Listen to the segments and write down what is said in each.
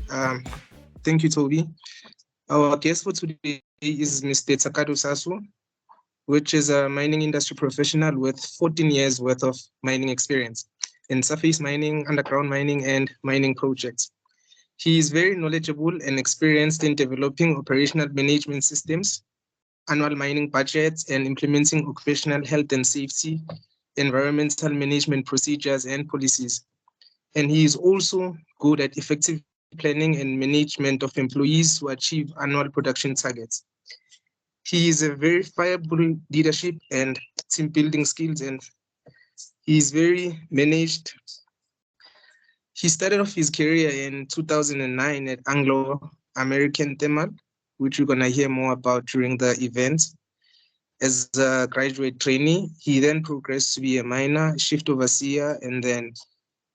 Um, Thank you, Tobi. Our guest for today is Mr. Thakadu Saasa, which is a mining industry professional with 14 years worth of mining experience in surface mining, underground mining, and mining projects. He is very knowledgeable and experienced in developing operational management systems, annual mining budgets, and implementing occupational health and safety, environmental management procedures and policies. And he is also good at effective planning and management of employees who achieve annual production targets. He is a verifiable leadership and team building skills, and he is very managed. He started off his career in 2009 at Anglo-American Thermal, which we're going to hear more about during the event. As a graduate trainee, he then progressed to be a miner, shift overseer, and then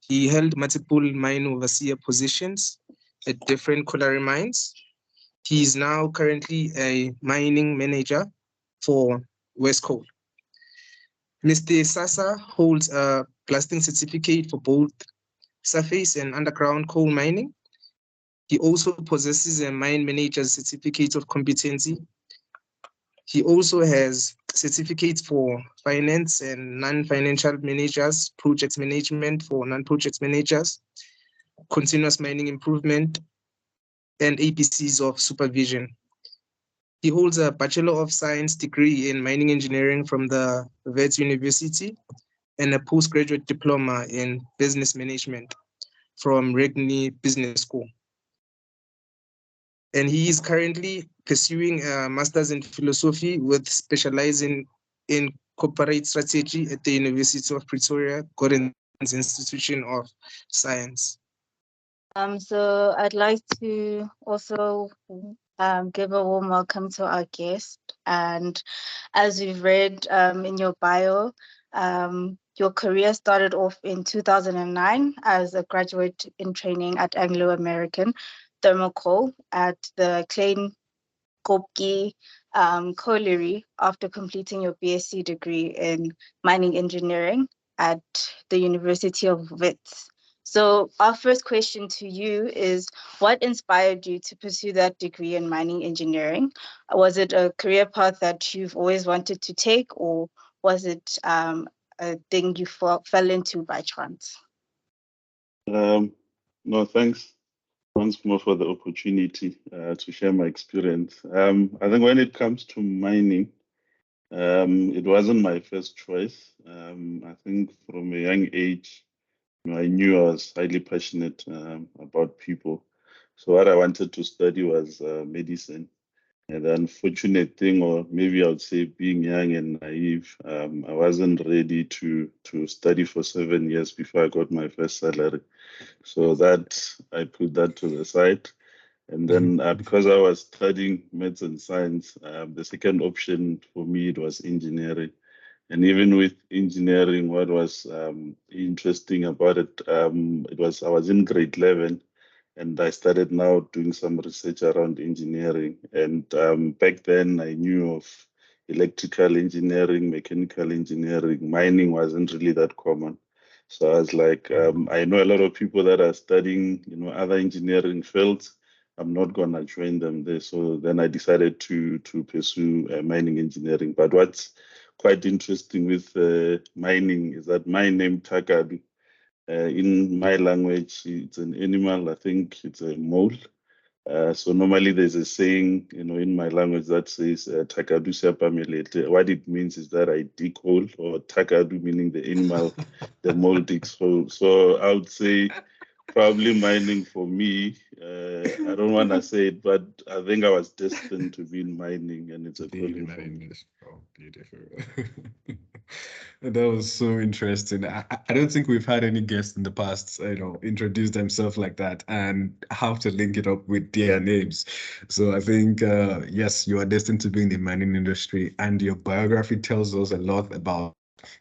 he held multiple mine overseer positions at different colliery mines. He is now currently a mining manager for Wescoal. Mr. Saasa holds a blasting certificate for both surface and underground coal mining. He also possesses a mine manager's certificate of competency. He also has certificates for finance and non-financial managers, project management for non-project managers, continuous mining improvement, and APCs of supervision. He holds a Bachelor of Science degree in mining engineering from the Wits University and a postgraduate diploma in business management from Regni Business School. And he is currently pursuing a master's in philosophy with specializing in corporate strategy at the University of Pretoria, Gordon's Institution of Science. So I'd like to also give a warm welcome to our guest. And as we've read in your bio, your career started off in 2009 as a graduate in training at Anglo-American Thermal Coal at the Klein Kopke Colliery after completing your BSc degree in mining engineering at the University of Wits. So our first question to you is, what inspired you to pursue that degree in mining engineering? Was it a career path that you've always wanted to take, or was it a thing you fell into by chance? No, thanks once more for the opportunity to share my experience. I think when it comes to mining, it wasn't my first choice. I think from a young age, I knew I was highly passionate about people. So what I wanted to study was medicine. And the unfortunate thing, or maybe I would say being young and naive, I wasn't ready to study for 7 years before I got my first salary. So that I put that to the side. And then because I was studying maths and science, the second option for me, it was engineering. And even with engineering, what was interesting about it, I was in grade 11 and I started now doing some research around engineering. And back then I knew of electrical engineering, mechanical engineering. Mining wasn't really that common. So I was like, I know a lot of people that are studying, other engineering fields. I'm not gonna join them there. So then I decided to pursue mining engineering. But what's quite interesting with mining is that my name Thakadu, in my language, it's an animal. I think it's a mole. So normally there's a saying, in my language that says Thakadu Saasa. What it means is that I dig hole, or Thakadu meaning the animal, the mole digs hole. So I would say probably mining for me, I don't want to say it, but I think I was destined to be in mining, and it's a calling for me. Oh, beautiful. That was so interesting. I don't think we've had any guests in the past, introduce themselves like that and how to link it up with their names. So I think, yes, you are destined to be in the mining industry, and your biography tells us a lot about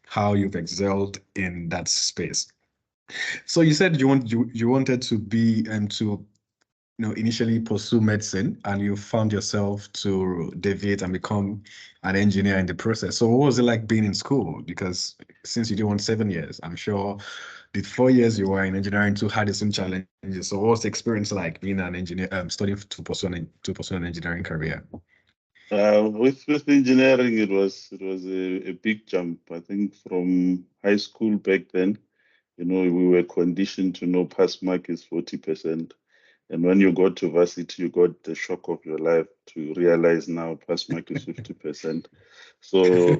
how you've excelled in that space. So you said you wanted to be to initially pursue medicine, and you found yourself to deviate and become an engineer in the process. So what was it like being in school? Because since you did want 7 years, I'm sure the 4 years you were in engineering too had its own challenges. So what was the experience like being an engineer, studying to pursue an engineering career? With engineering, it was a big jump. I think from high school back then, we were conditioned to know pass mark is 40%. And when you got to varsity, you got the shock of your life to realize now pass mark is 50%. So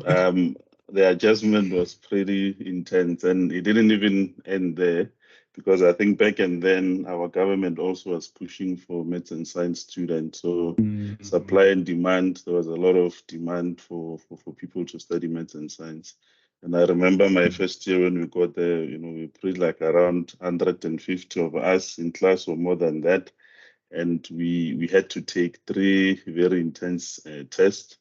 the adjustment was pretty intense, and it didn't even end there, because I think back and then our government also was pushing for maths and science students. So supply and demand, there was a lot of demand for people to study maths and science. And I remember my first year when we got there, we put like around 150 of us in class or more than that. And we had to take 3 very intense tests.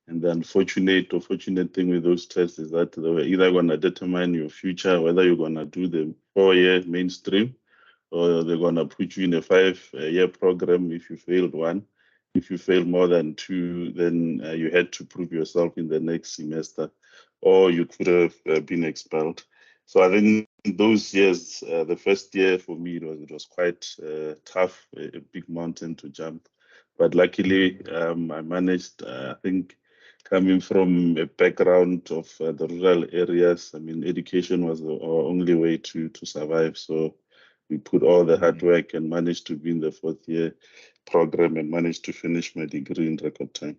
And the unfortunate or fortunate thing with those tests is that they were either going to determine your future, whether you're going to do the 4-year mainstream, or they're going to put you in a 5-year program if you failed one. If you failed more than 2, then you had to prove yourself in the next semester, or you could have been expelled. So I think those years, the first year for me, it was quite tough, a big mountain to jump. But luckily, I managed. I think coming from a background of the rural areas, I mean, education was our only way to survive. So we put all the hard work and managed to be in the 4th-year program and managed to finish my degree in record time.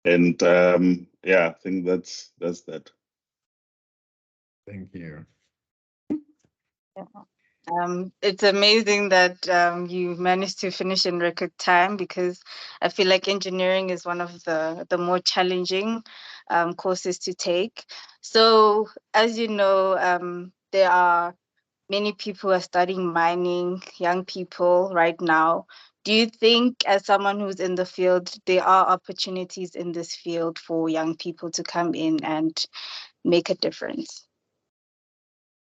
And yeah, I think that's that. Thank you. It's amazing that you managed to finish in record time, because I feel like engineering is one of the more challenging courses to take. So as you know, there are many people who are studying mining, young people right now. Do you think, as someone who's in the field, there are opportunities in this field for young people to come in and make a difference?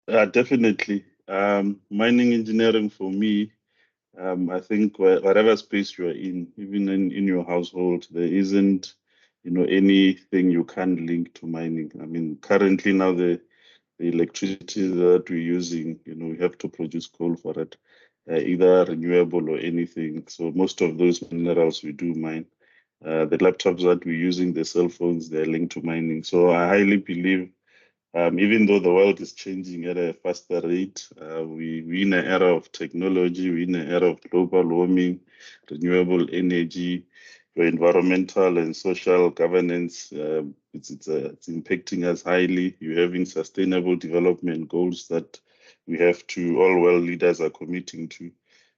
Definitely. Mining engineering for me, I think whatever space you're in, even in your household, there isn't, anything you can't link to mining. I mean, currently now the electricity that we're using, we have to produce coal for it, either renewable or anything. So most of those minerals we do mine. The laptops that we're using, the cell phones, they're linked to mining. So I highly believe, even though the world is changing at a faster rate, we're in an era of technology, we're in an era of global warming, renewable energy, your environmental and social governance. It's impacting us highly. You're having sustainable development goals that we have to, all world leaders are committing to.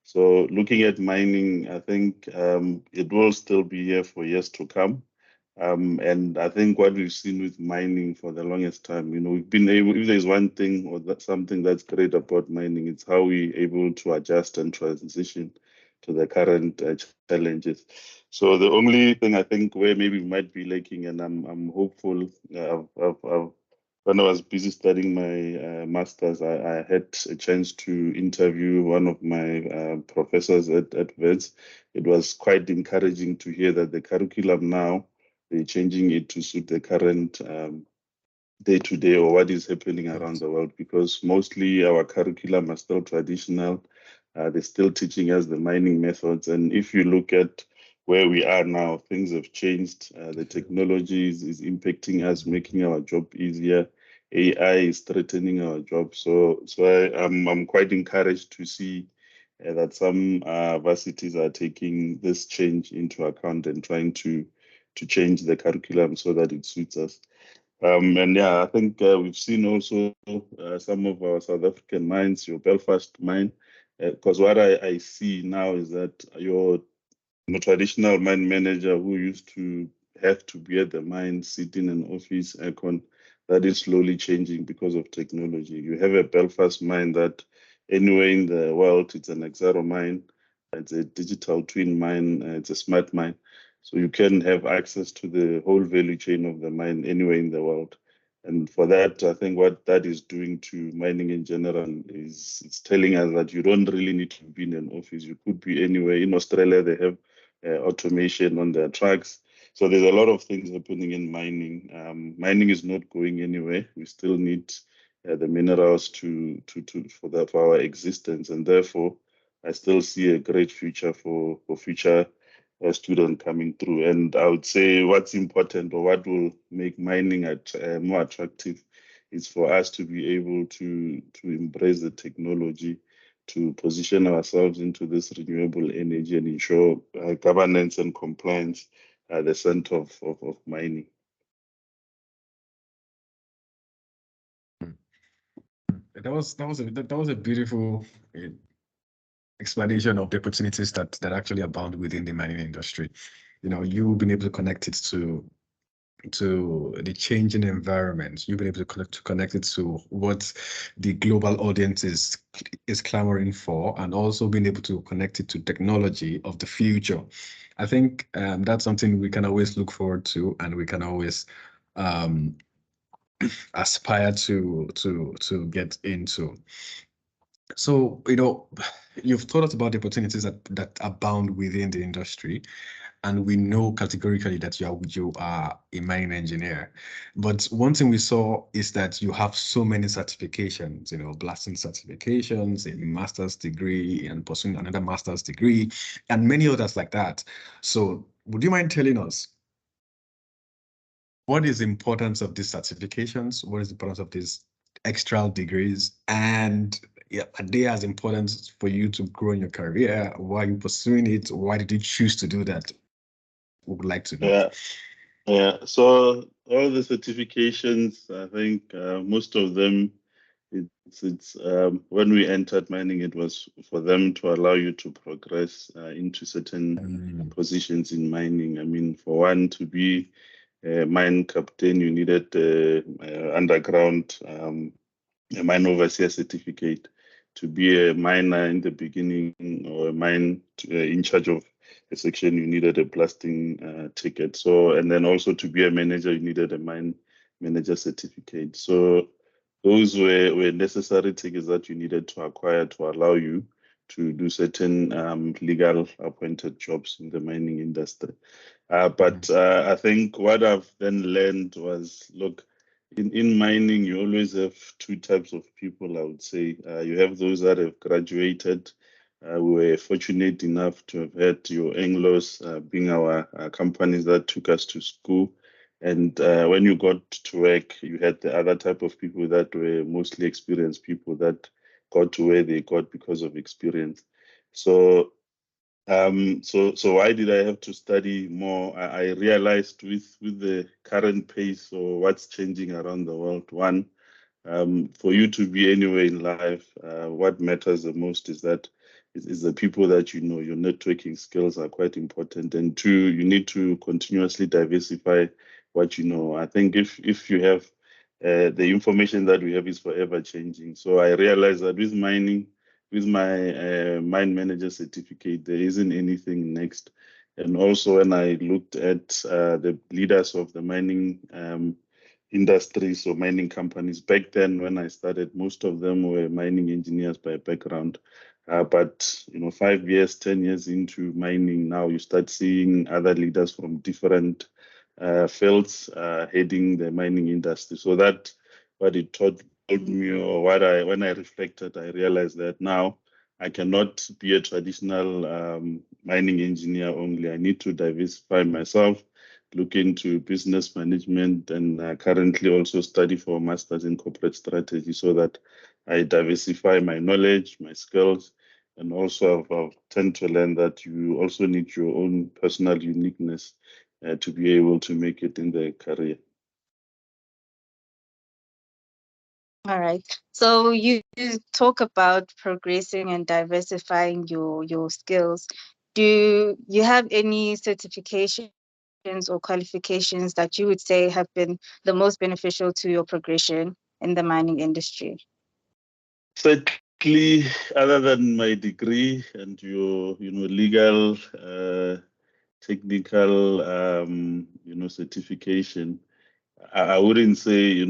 So looking at mining, I think it will still be here for years to come. And I think what we've seen with mining for the longest time, we've been able, if there's one thing or something that's great about mining, it's how we're able to adjust and transition to the current challenges. So the only thing I think where maybe we might be lacking, and I'm hopeful, when I was busy studying my master's, I had a chance to interview one of my professors at Wits. It was quite encouraging to hear that the curriculum now, they're changing it to suit the current day-to-day or what is happening around the world, because mostly our curriculum are still traditional. They're still teaching us the mining methods. And if you look at where we are now, things have changed. The technology is impacting us, making our job easier. AI is threatening our job. So I'm quite encouraged to see that some varsities are taking this change into account and trying to change the curriculum so that it suits us. And yeah, I think we've seen also some of our South African mines, your Belfast mine, because what I see now is that your traditional mine manager who used to have to be at the mine, sit in an office, aircon, that is slowly changing because of technology. You have a Belfast mine that anywhere in the world, it's an Exero mine, it's a digital twin mine, it's a smart mine. So you can have access to the whole value chain of the mine anywhere in the world. And for that, I think what that is doing to mining in general is it's telling us that you don't really need to be in an office. You could be anywhere. In Australia, they have automation on their trucks. So there's a lot of things happening in mining. Mining is not going anywhere. We still need the minerals for our existence, and therefore I still see a great future for future students coming through. And I would say what's important, or what will make mining more attractive, is for us to be able to embrace the technology, to position ourselves into this renewable energy, and ensure governance and compliance at the center of mining. That was a beautiful explanation of the opportunities that actually abound within the mining industry. You've been able to connect it to the changing environment. You've been able to connect it to what the global audience is clamoring for, and also being able to connect it to technology of the future. I think that's something we can always look forward to, and we can always aspire to get into. So, you've told us about the opportunities that abound within the industry, and we know categorically that you are a mining engineer. But one thing we saw is that you have so many certifications, blasting certifications, a master's degree, and pursuing another master's degree, and many others like that. So would you mind telling us what is the importance of these certifications? What is the importance of these extra degrees? And are they as important for you to grow in your career? Why are you pursuing it? Why did you choose to do that? We would like to know. Yeah. So all the certifications, I think most of them, it's when we entered mining, it was for them to allow you to progress into certain positions in mining. I mean, for one, to be a mine captain, you needed underground a mine overseer certificate. To be a miner in the beginning, or a mine in charge of a section, you needed a blasting ticket. So, and then also to be a manager, you needed a mine manager certificate. So those were necessary tickets that you needed to acquire to allow you to do certain legal appointed jobs in the mining industry. But I think what I've then learned was, look, in mining, you always have two types of people, I would say. You have those that have graduated. We were fortunate enough to have had your Anglos being our companies that took us to school. And when you got to work, you had the other type of people that were mostly experienced people that got to where they got because of experience. So why did I have to study more? I realized with the current pace, or what's changing around the world, one, for you to be anywhere in life, what matters the most is that is the people that you know. Your networking skills are quite important. And two, you need to continuously diversify what you know. I think if you have the information that we have is forever changing. So I realized that with mining, with my mine manager certificate, there isn't anything next. And also when I looked at the leaders of the mining industry, so mining companies, back then when I started, most of them were mining engineers by background. But 5 years, 10 years into mining now, you start seeing other leaders from different fields heading the mining industry. So that what it told me, or when I reflected, I realized that now I cannot be a traditional mining engineer only. I need to diversify myself, look into business management, and currently also study for a master's in corporate strategy, so that I diversify my knowledge, my skills, and also I've tend to learn that you also need your own personal uniqueness to be able to make it in the career. All right. So you talk about progressing and diversifying your skills. Do you have any certifications or qualifications that you would say have been the most beneficial to your progression in the mining industry? Certainly, other than my degree and your legal, technical, certification, I wouldn't say,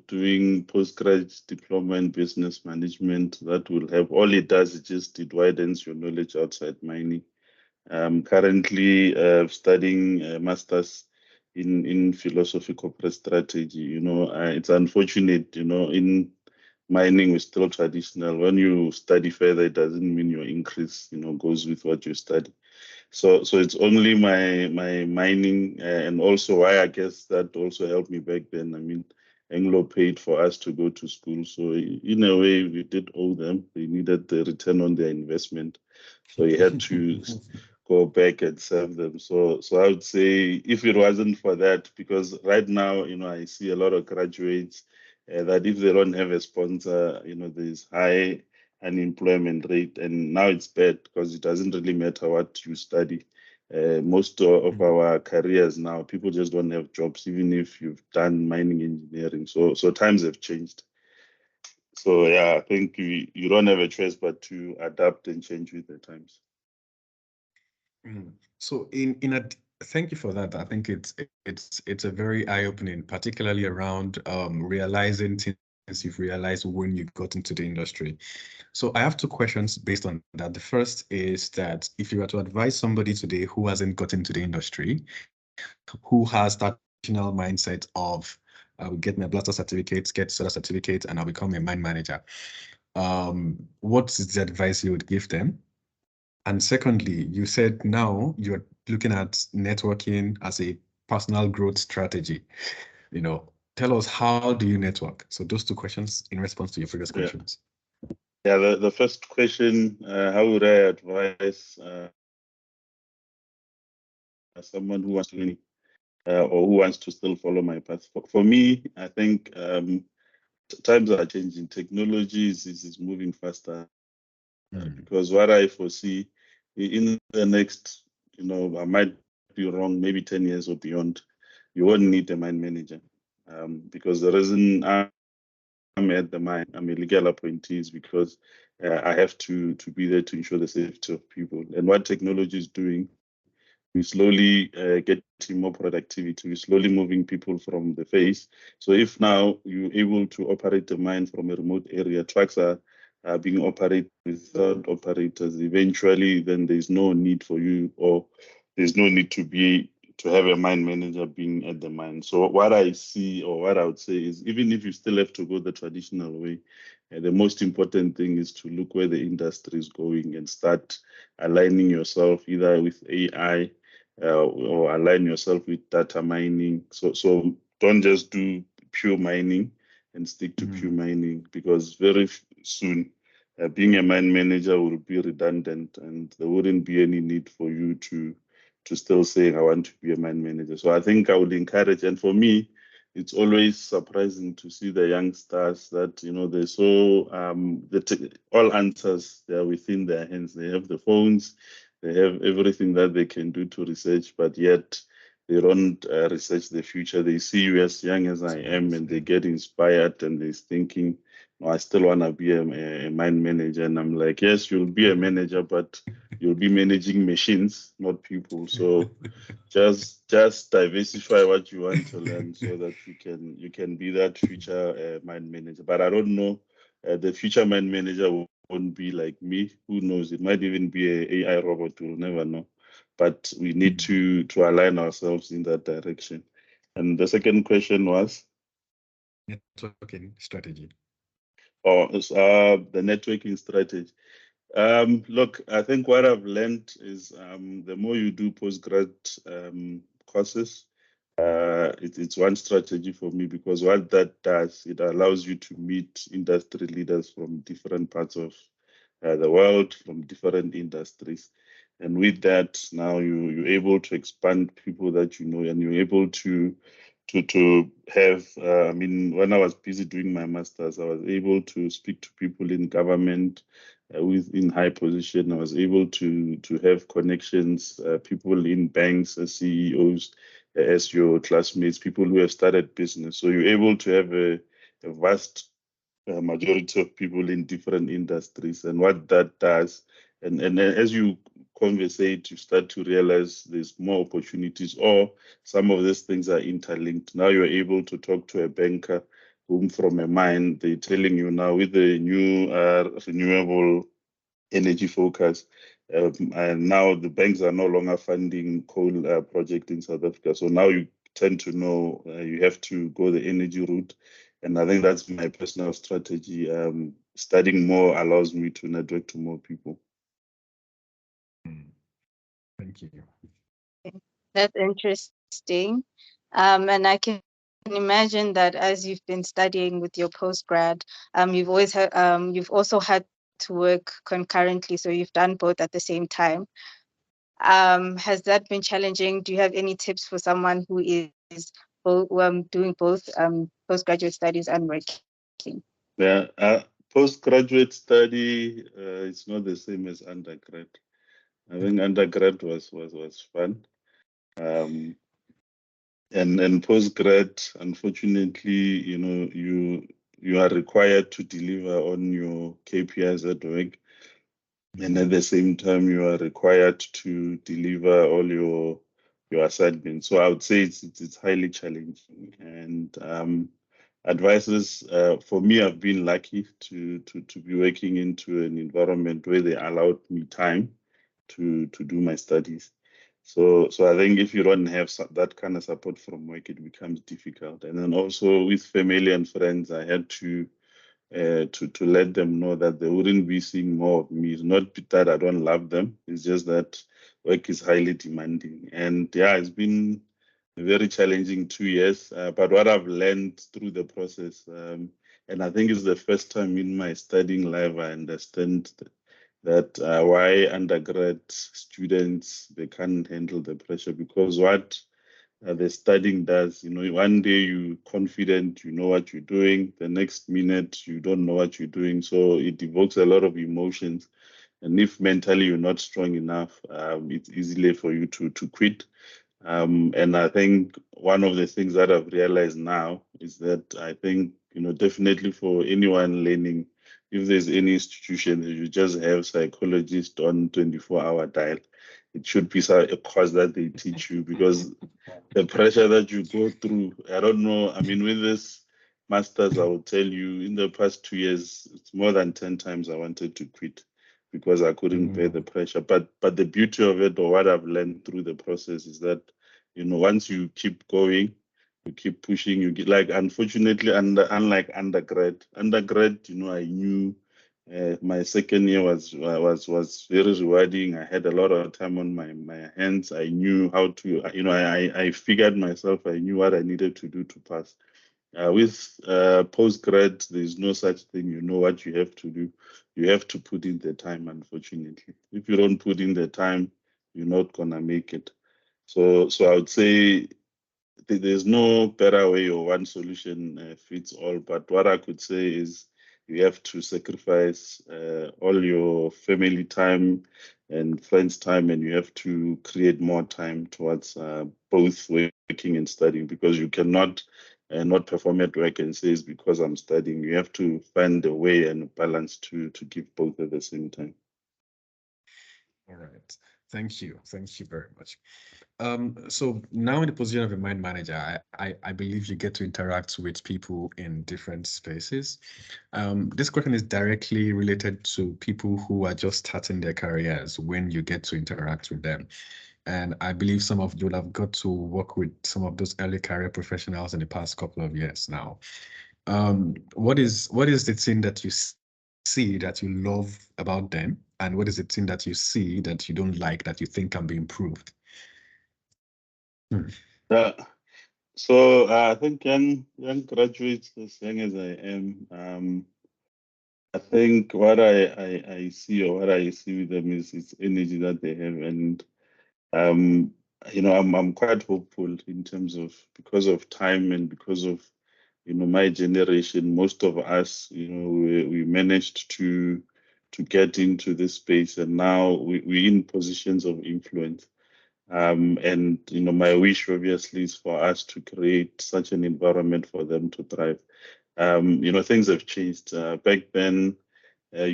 doing postgraduate diploma in business management, that will help. All it does is just it widens your knowledge outside mining. Currently studying a master's in philosophy corporate strategy. It's unfortunate, in mining was still traditional. When you study further, it doesn't mean your increase, goes with what you study. So it's only my mining, and also why I guess that also helped me back then. I mean, Anglo paid for us to go to school, so in a way we did owe them. They needed the return on their investment, so you had to go back and serve them. So I would say if it wasn't for that, because right now, I see a lot of graduates that if they don't have a sponsor, there's high unemployment rate, and now it's bad because it doesn't really matter what you study. Most of our careers now, people just don't have jobs, even if you've done mining engineering. So times have changed. So yeah, I think you don't have a choice but to adapt and change with the times. So thank you for that. I think it's a very eye-opening, particularly around realizing things you've realized when you got into the industry. So I have two questions based on that. The first is that if you were to advise somebody today who hasn't got into the industry, who has that traditional mindset of get my blaster certificate, get solar certificate, and I'll become a mine manager, what is the advice you would give them? And secondly, you said now you're looking at networking as a personal growth strategy. Tell us, how do you network? So those two questions in response to your previous questions. Yeah, the first question, how would I advise someone who wants to learn or who wants to still follow my path? For me, I think times are changing. Technology is moving faster. Because what I foresee in the next, I might be wrong, maybe 10 years or beyond, you won't need a mine manager. Because the reason I'm at the mine, I'm a legal appointee, is because I have to be there to ensure the safety of people. And what technology is doing, we slowly getting more productivity. We're slowly moving people from the face. So if now you're able to operate a mine from a remote area, trucks are being operated without operators, eventually then there's no need for you, or there's no need to have a mine manager being at the mine. So what I see, or what I would say, is even if you still have to go the traditional way, the most important thing is to look where the industry is going and start aligning yourself either with AI or align yourself with data mining. So don't just do pure mining and stick to pure mining, because very soon being a mine manager will be redundant, and there wouldn't be any need for you to still say I want to be a mine manager. So I think I would encourage, and for me, it's always surprising to see the youngsters that they're so all answers, they're within their hands. They have the phones, they have everything that they can do to research, but yet they don't research the future. They see you as young as I am, and they get inspired, and they're thinking, no, I still want to be a mine manager. And I'm like, yes, you'll be a manager, but you'll be managing machines, not people. So just diversify what you want to learn so that you can be that future mine manager. But I don't know, the future mine manager won't be like me. Who knows? It might even be an AI robot. We'll never know. But we need to align ourselves in that direction. And the second question was? Networking strategy. The networking strategy. Look, I think what I've learned is the more you do postgrad courses, it's one strategy for me, because what that does, it allows you to meet industry leaders from different parts of the world, from different industries. And with that, now you're able to expand people that you know, and you're able to have, when I was busy doing my master's, I was able to speak to people in government, in high position. I was able to have connections, people in banks, CEOs, as your classmates, people who have started business. So you're able to have a vast majority of people in different industries. And what that does, and as you conversate, you start to realize there's more opportunities, or some of these things are interlinked. Now you're able to talk to a banker whom from a mine, they're telling you now with the new renewable energy focus, and now the banks are no longer funding coal project in South Africa. So now you tend to know you have to go the energy route, And I think that's my personal strategy. Studying more allows me to network to more people. Thank you. That's interesting. And I can imagine that as you've been studying with your postgrad, you've also had to work concurrently. So you've done both at the same time. Has that been challenging? Do you have any tips for someone who is doing both postgraduate studies and working? Yeah, postgraduate study it's not the same as undergrad. I think undergrad was fun, and postgrad, unfortunately, you are required to deliver on your KPIs at work, and at the same time you are required to deliver all your assignments. So I would say it's highly challenging. And advices for me, I've been lucky to be working into an environment where they allowed me time to do my studies. So I think if you don't have that kind of support from work, it becomes difficult. And then also with family and friends, I had to let them know that they wouldn't be seeing more of me. It's not that I don't love them. It's just that work is highly demanding. And yeah, it's been a very challenging 2 years. But what I've learned through the process, and I think it's the first time in my studying life I understand that why undergrad students, they can't handle the pressure, because what the studying does, one day you're confident, you know what you're doing, the next minute you don't know what you're doing. So it evokes a lot of emotions. And if mentally you're not strong enough, it's easily for you to quit. And I think one of the things that I've realized now is that I think, definitely for anyone learning, if there's any institution that you just have psychologists on 24-hour dial, it should be a course that they teach you, because the pressure that you go through, I don't know. I mean, with this master's, I will tell you, in the past 2 years, it's more than 10 times I wanted to quit because I couldn't bear the pressure. But the beauty of it, or what I've learned through the process, is that, once you keep going, you keep pushing, you get, like, unfortunately, unlike undergrad, I knew my second year was very rewarding. I had a lot of time on my hands. I knew how to, I figured myself. I knew what I needed to do to pass. With postgrad, there's no such thing. You know what you have to do. You have to put in the time, unfortunately. If you don't put in the time, you're not gonna make it. So I would say there's no better way or one solution fits all. But what I could say is you have to sacrifice all your family time and friends time, and you have to create more time towards both working and studying, because you cannot not perform at work and say it's because I'm studying. You have to find a way and a balance to give both at the same time. All right. Thank you. Thank you very much. So now in the position of a mind manager, I believe you get to interact with people in different spaces. This question is directly related to people who are just starting their careers, when you get to interact with them. And I believe some of you will have got to work with some of those early career professionals in the past couple of years now. What is the thing that you see that you love about them? And what is the thing that you see that you don't like, that you think can be improved? So I think young graduates, as young as I am, I think what I see, or what I see with them, is energy that they have. And I'm quite hopeful in terms of, because of time and because of my generation. Most of us, we managed to get into this space, and now we're in positions of influence. And my wish obviously is for us to create such an environment for them to thrive. Things have changed. Back then, they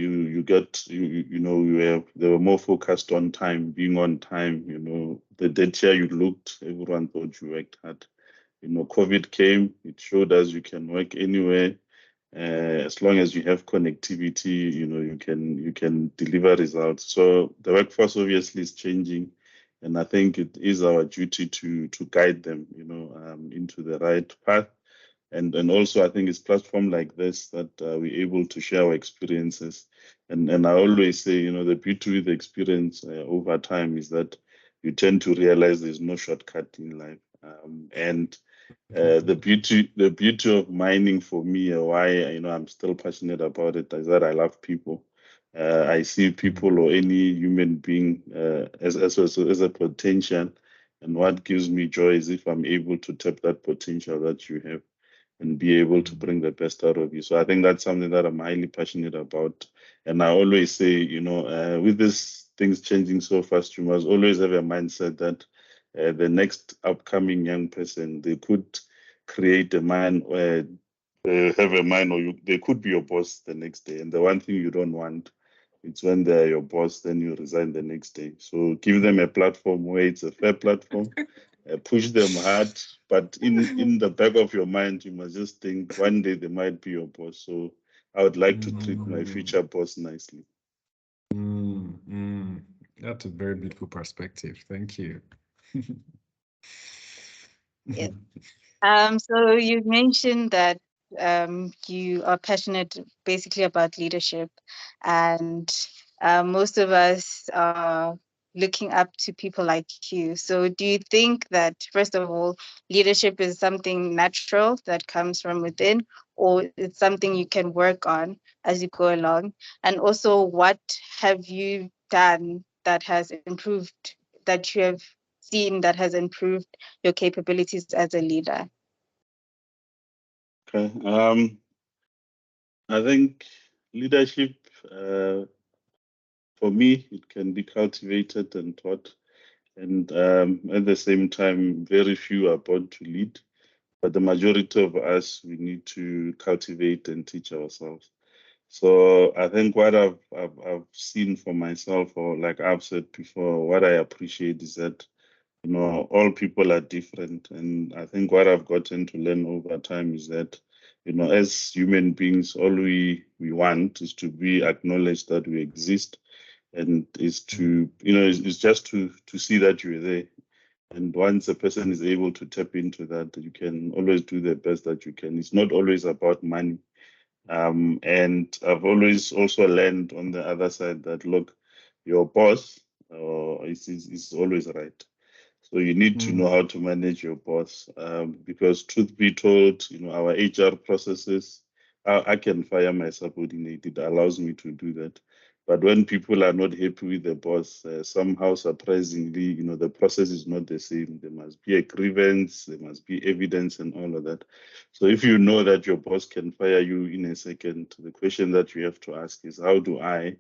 were more focused on time, being on time. The dirtier you looked, everyone thought you worked hard. COVID came, it showed us you can work anywhere. As long as you have connectivity, you can deliver results. So the workforce obviously is changing, and I think it is our duty to guide them, into the right path. And also, I think it's platform like this that we're able to share our experiences. And I always say, you know, the beauty with the experience over time is that you tend to realize there's no shortcut in life. The beauty of mining for me, why, you know, I'm still passionate about it, is that I love people. I see people or any human being as a potential, and what gives me joy is if I'm able to tap that potential that you have and be able to bring the best out of you. So I think that's something that I'm highly passionate about. And I always say, you know, with these things changing so fast, you must always have a mindset that the next upcoming young person, they could create a mind where they have a mind, or they could be your boss the next day. And the one thing you don't want, it's when they're your boss, then you resign the next day. So give them a platform where it's a fair platform. Push them hard, but in the back of your mind, you must just think one day they might be your boss. So I would like to treat my future boss nicely. That's a very beautiful perspective. Thank you. Yes. So you mentioned that you are passionate basically about leadership, and most of us are looking up to people like you. So do you think that, first of all, leadership is something natural that comes from within, or it's something you can work on as you go along? And also, what have you done that has improved, that you have seen that has improved your capabilities as a leader? Okay. I think leadership, for me, it can be cultivated and taught. And at the same time, very few are born to lead. But the majority of us, we need to cultivate and teach ourselves. So I think what I've seen for myself, or like I've said before, what I appreciate is that, you know, all people are different. And I think what I've gotten to learn over time is that, you know, as human beings, all we want is to be acknowledged that we exist, and is to, you know, is just to see that you're there. And once a person is able to tap into that, you can always do the best that you can. It's not always about money. And I've always also learned on the other side that, look, your boss is always right. So you need to know how to manage your boss, because truth be told, you know, our HR processes, I can fire my subordinate. It allows me to do that. But when people are not happy with the boss, somehow surprisingly, you know, the process is not the same. There must be a grievance, there must be evidence and all of that. So if you know that your boss can fire you in a second, the question that you have to ask is, how do I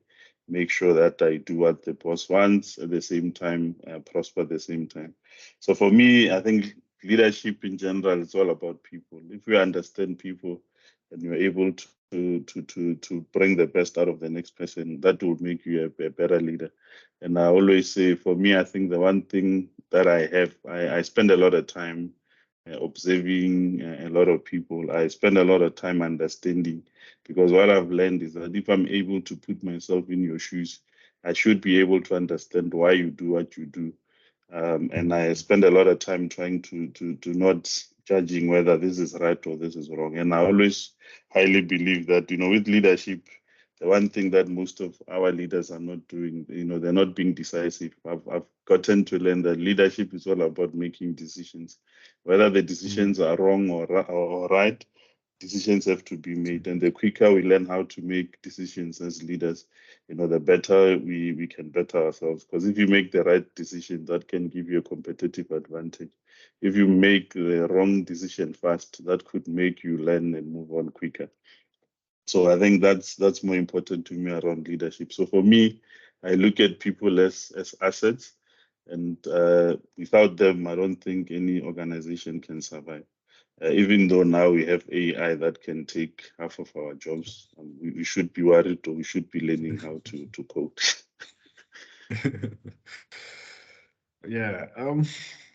make sure that I do what the boss wants at the same time, prosper at the same time? So for me, I think leadership in general is all about people. If you understand people and you're able to bring the best out of the next person, that will make you a better leader. And I always say, for me, I think the one thing that I have, I spend a lot of time observing a lot of people. I spend a lot of time understanding, because what I've learned is that if I'm able to put myself in your shoes, I should be able to understand why you do what you do. And I spend a lot of time trying to not judging whether this is right or this is wrong. And I always highly believe that, you know, with leadership, the one thing that most of our leaders are not doing, you know, they're not being decisive. I've gotten to learn that leadership is all about making decisions, whether the decisions are wrong or right. Decisions have to be made, and the quicker we learn how to make decisions as leaders, you know, the better we can better ourselves. Because if you make the right decision, that can give you a competitive advantage. If you make the wrong decision fast, that could make you learn and move on quicker. So I think that's more important to me around leadership. So for me, I look at people as assets, and without them, I don't think any organization can survive. Even though now we have AI that can take half of our jobs, we should be worried, or we should be learning how to code. Yeah,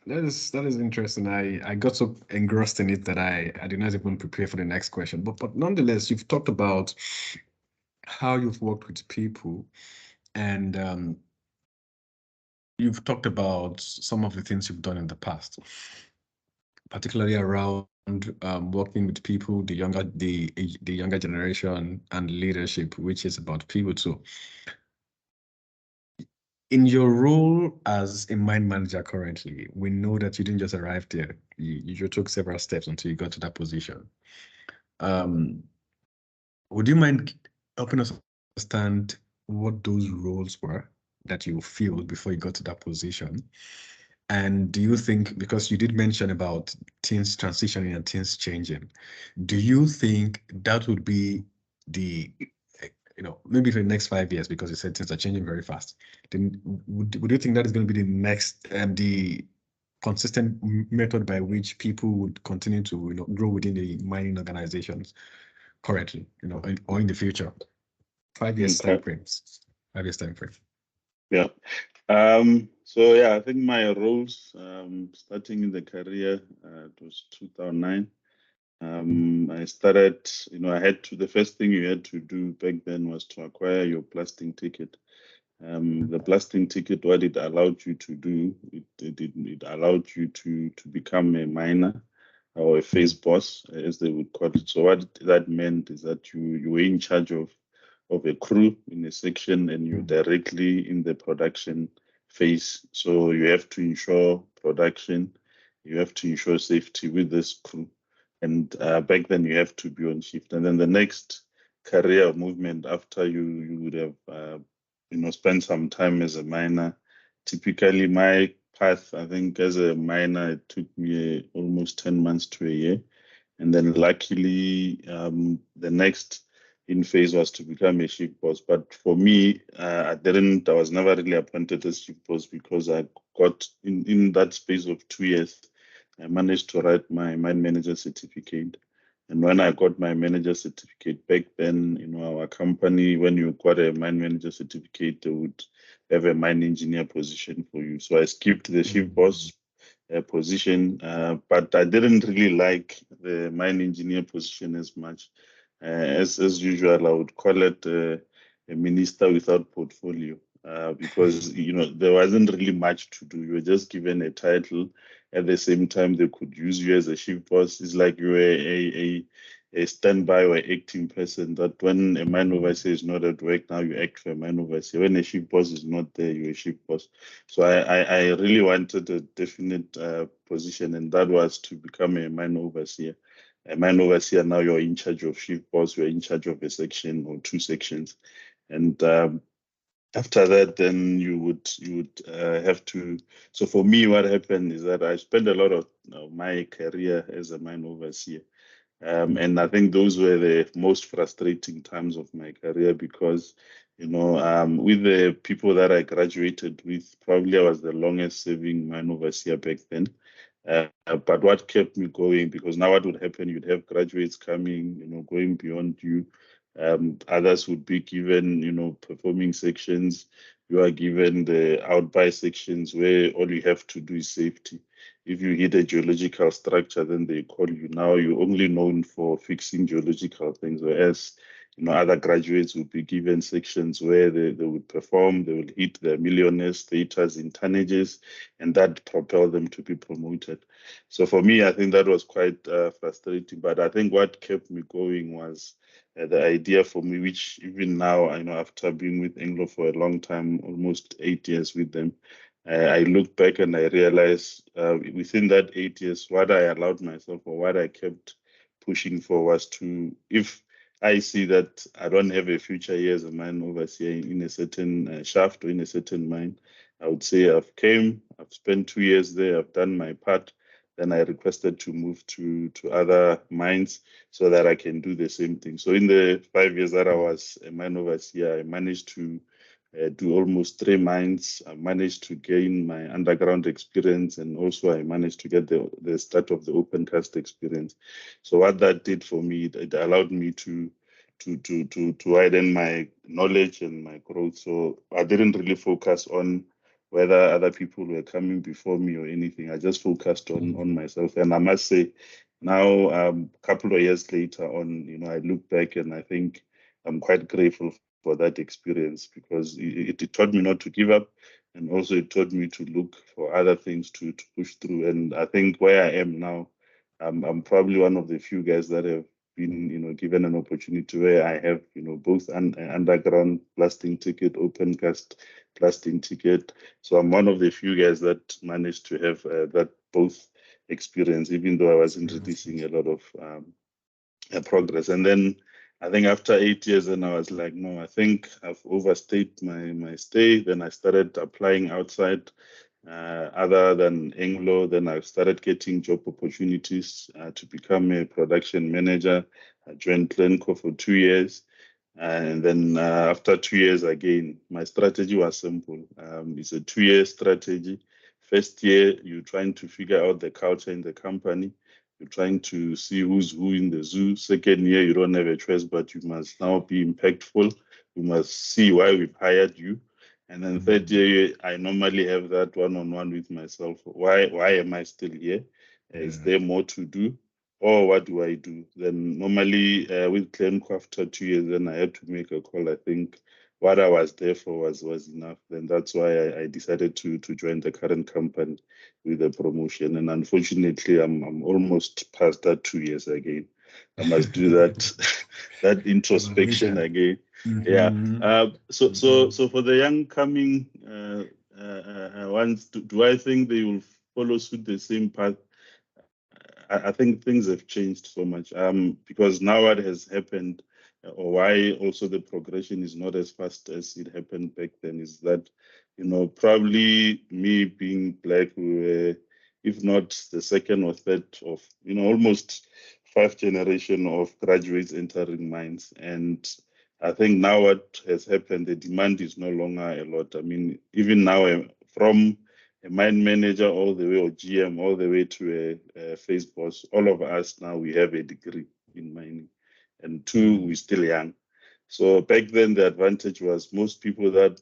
that is interesting. I got so engrossed in it that I did not even prepare for the next question. But nonetheless, you've talked about how you've worked with people, and you've talked about some of the things you've done in the past, particularly around working with people, the younger generation, and leadership, which is about people too. In your role as a mine manager currently, we know that you didn't just arrive there. You took several steps until you got to that position. Would you mind helping us understand what those roles were that you filled before you got to that position? And do you think, because you did mention about things transitioning and things changing, do you think that would be the, maybe for the next 5 years, because you said things are changing very fast, then would you think that is going to be the next, the consistent method by which people would continue to, grow within the mining organizations currently, or in the future? 5 years time frames. 5 years time frame. Yeah. So yeah, I think my roles, starting in the career, it was 2009. I started, the first thing you had to do back then was to acquire your blasting ticket. The blasting ticket, what it allowed you to do, it allowed you to become a miner or a phase boss, as they would call it. So what that meant is that you were in charge of a crew in a section, and you're directly in the production phase. So you have to ensure production, you have to ensure safety with this crew. And back then you have to be on shift. And then the next career movement after you would have spent some time as a miner. Typically my path, I think as a miner, it took me almost 10 months to a year. And then luckily, the next in phase was to become a shift boss. But for me, I was never really appointed as shift boss, because I got in that space of 2 years, I managed to write my mine manager certificate. And when I got my manager certificate back then, our company, when you got a mine manager certificate, they would have a mine engineer position for you. So I skipped the shift boss position, but I didn't really like the mine engineer position as much. As usual, I would call it a minister without portfolio, because there wasn't really much to do. You were just given a title. At the same time, they could use you as a shift boss. It's like you were a standby or acting person, that when a mine overseer is not at work, now you act for a mine overseer. When a shift boss is not there, you're a shift boss. So I really wanted a definite position, and that was to become a mine overseer. A mine overseer, now you're in charge of shift boss, you're in charge of a section or 2 sections. And after that, then you would have to. So for me, what happened is that I spent a lot of my career as a mine overseer. And I think those were the most frustrating times of my career, because, with the people that I graduated with, probably I was the longest serving mine overseer back then. But what kept me going, because now what would happen, you'd have graduates coming, going beyond you. Others would be given, performing sections. You are given the out-by sections where all you have to do is safety. If you hit a geological structure, then they call you. Now you're only known for fixing geological things, whereas other graduates would be given sections where they would perform, they would hit their millionaire status in tonnages, and that propelled them to be promoted. So for me, I think that was quite frustrating. But I think what kept me going was the idea for me, which even now, after being with Anglo for a long time, almost 8 years with them, I look back and I realize within that 8 years, what I allowed myself, or what I kept pushing for, was to, if I see that I don't have a future here as a mine overseer in a certain shaft or in a certain mine, I would say I've spent 2 years there, I've done my part. Then I requested to move to other mines so that I can do the same thing. So in the 5 years that I was a mine overseer, I managed to do almost 3 mines. I managed to gain my underground experience, and also I managed to get the start of the open cast experience. So what that did for me, it allowed me to widen my knowledge and my growth. So I didn't really focus on whether other people were coming before me or anything. I just focused on myself. And I must say, now a couple of years later on, I look back and I think I'm quite grateful for that experience, because it taught me not to give up, and also it taught me to look for other things to push through. And I think where I am now, I'm probably one of the few guys that have been, given an opportunity where I have, both an underground blasting ticket, open cast blasting ticket. So I'm one of the few guys that managed to have that both experience, even though I was introducing a lot of progress. And then I think after 8 years, then I was like, no, I think I've overstayed my stay. Then I started applying outside. Other than Anglo, then I started getting job opportunities to become a production manager. I joined Glencore for 2 years. And then after 2 years again, my strategy was simple. It's a 2-year strategy. First year, you're trying to figure out the culture in the company. You're trying to see who's who in the zoo. Second year, you don't have a choice, but you must now be impactful. You must see why we've hired you. And then third year, I normally have that one-on-one with myself. Why am I still here? Is there more to do? Or what do I do? Then normally with Glencore after 2 years, then I had to make a call. I think what I was there for was enough. Then that's why I decided to join the current company with a promotion. And unfortunately, I'm almost past that 2 years again. I must do that that introspection again. Yeah. So for the young coming ones, do I think they will follow suit the same path? I think things have changed so much because now what has happened, or why also the progression is not as fast as it happened back then, is that, probably me being black, we were, if not the second or third of, almost 5 generation of graduates entering mines. And I think now what has happened, the demand is no longer a lot. I mean, even now from a mine manager all the way, or GM all the way to a face boss, all of us now, we have a degree in mining. And 2, we're still young. So back then, the advantage was most people that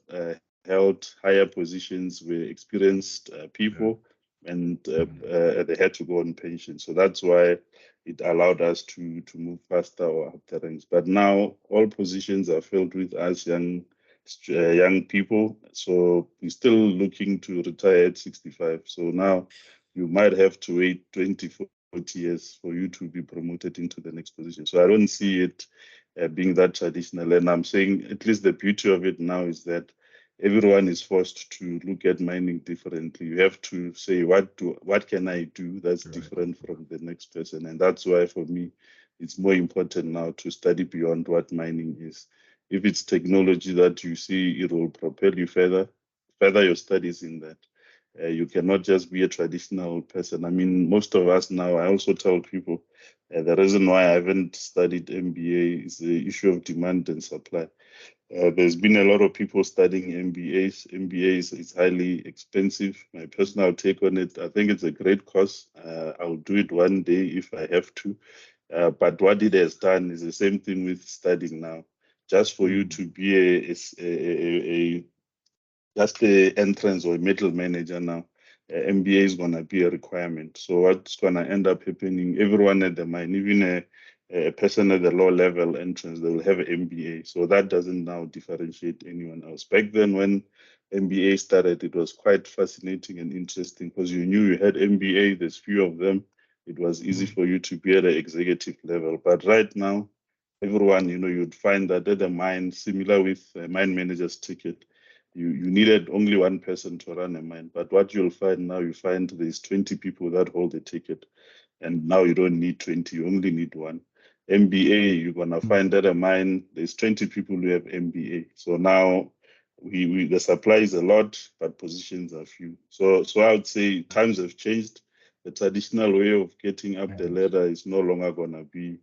held higher positions were experienced people, and they had to go on pension. So that's why it allowed us to move faster or up the ranks. But now all positions are filled with us young people. So we're still looking to retire at 65. So now you might have to wait 20, 40 years for you to be promoted into the next position. So I don't see it being that traditional. And I'm saying at least the beauty of it now is that everyone is forced to look at mining differently. You have to say, what can I do that's different from the next person? And that's why for me, it's more important now to study beyond what mining is. If it's technology that you see, it will propel you further your studies in that. You cannot just be a traditional person. I mean, most of us now, I also tell people, the reason why I haven't studied MBA is the issue of demand and supply. There's been a lot of people studying MBAs. MBAs is highly expensive. My personal take on it, I think it's a great course. I'll do it one day if I have to. But what it has done is the same thing with studying now. Just for you to be just the entrance or a middle manager now, MBA is going to be a requirement. So what's going to end up happening, everyone at the mine, even a person at the low level entrance, they will have an MBA. So that doesn't now differentiate anyone else. Back then when MBA started, it was quite fascinating and interesting because you knew you had MBA, there's few of them. It was easy for you to be at the executive level. But right now, everyone, you'd find that at the mine, similar with a mine manager's ticket, you needed only one person to run a mine. But what you'll find now, you find there's 20 people that hold the ticket. And now you don't need 20, you only need one. MBA, you're going to find at a mine, there's 20 people who have MBA. So now the supply is a lot, but positions are few. So I would say times have changed. The traditional way of getting up the ladder is no longer going to be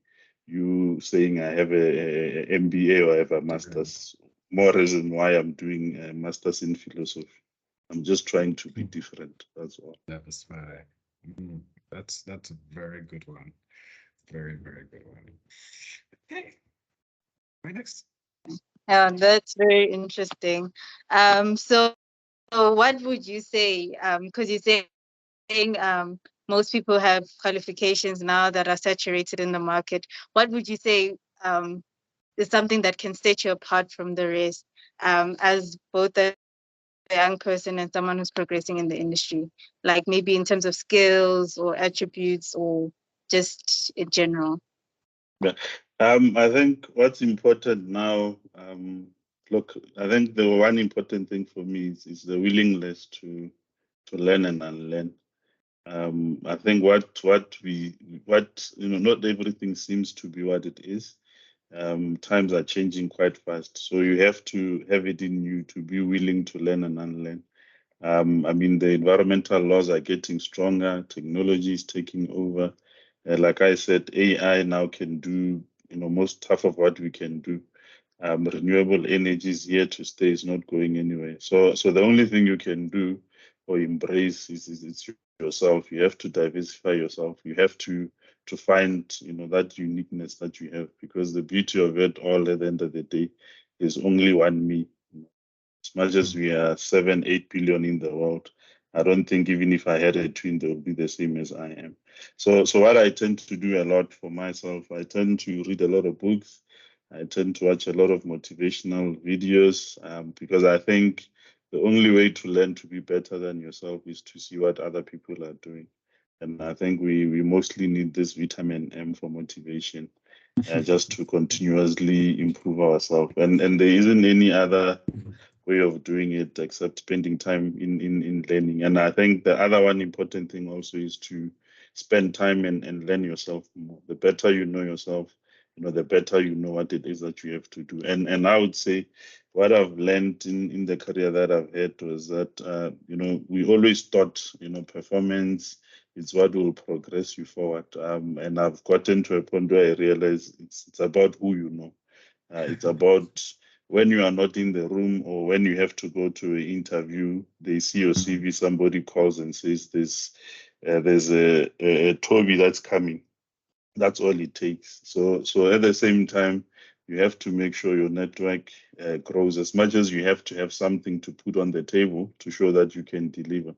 you saying I have a MBA or I have a master's. More reason why I'm doing a master's in philosophy. I'm just trying to be different. That's all. That's right. That's a very good one. Very, very good one. Okay. Right next. Yeah, that's very interesting. So what would you say? Because you're saying most people have qualifications now that are saturated in the market. What would you say is something that can set you apart from the rest, as both a young person and someone who's progressing in the industry, like maybe in terms of skills or attributes or just in general? Yeah. I think what's important now, look, I think the one important thing for me is the willingness to learn and unlearn. I think what not everything seems to be what it is. Times are changing quite fast, so you have to have it in you to be willing to learn and unlearn. I mean, the environmental laws are getting stronger. Technology is taking over. Like I said, AI now can do most half of what we can do. Renewable energy is here to stay; it's not going anywhere. So the only thing you can do or embrace is yourself. You have to diversify yourself. You have to find that uniqueness that you have, because the beauty of it all at the end of the day is only one me. As much as we are 7-8 billion in the world, I don't think even if I had a twin, they would be the same as I am. So what I tend to do a lot for myself, I tend to read a lot of books. I tend to watch a lot of motivational videos, because I think the only way to learn to be better than yourself is to see what other people are doing. And I think we mostly need this vitamin M for motivation, just to continuously improve ourselves. And there isn't any other way of doing it except spending time in learning. And I think the other one important thing also is to spend time and learn yourself more. The better you know yourself, the better you know what it is that you have to do. And I would say what I've learned in the career that I've had was that we always thought performance is what will progress you forward. And I've gotten to a point where I realize it's about who you know. It's about when you are not in the room, or when you have to go to an interview, they see your CV, somebody calls and says there's a Tobi that's coming. That's all it takes. So at the same time, you have to make sure your network grows as much as you have to have something to put on the table to show that you can deliver.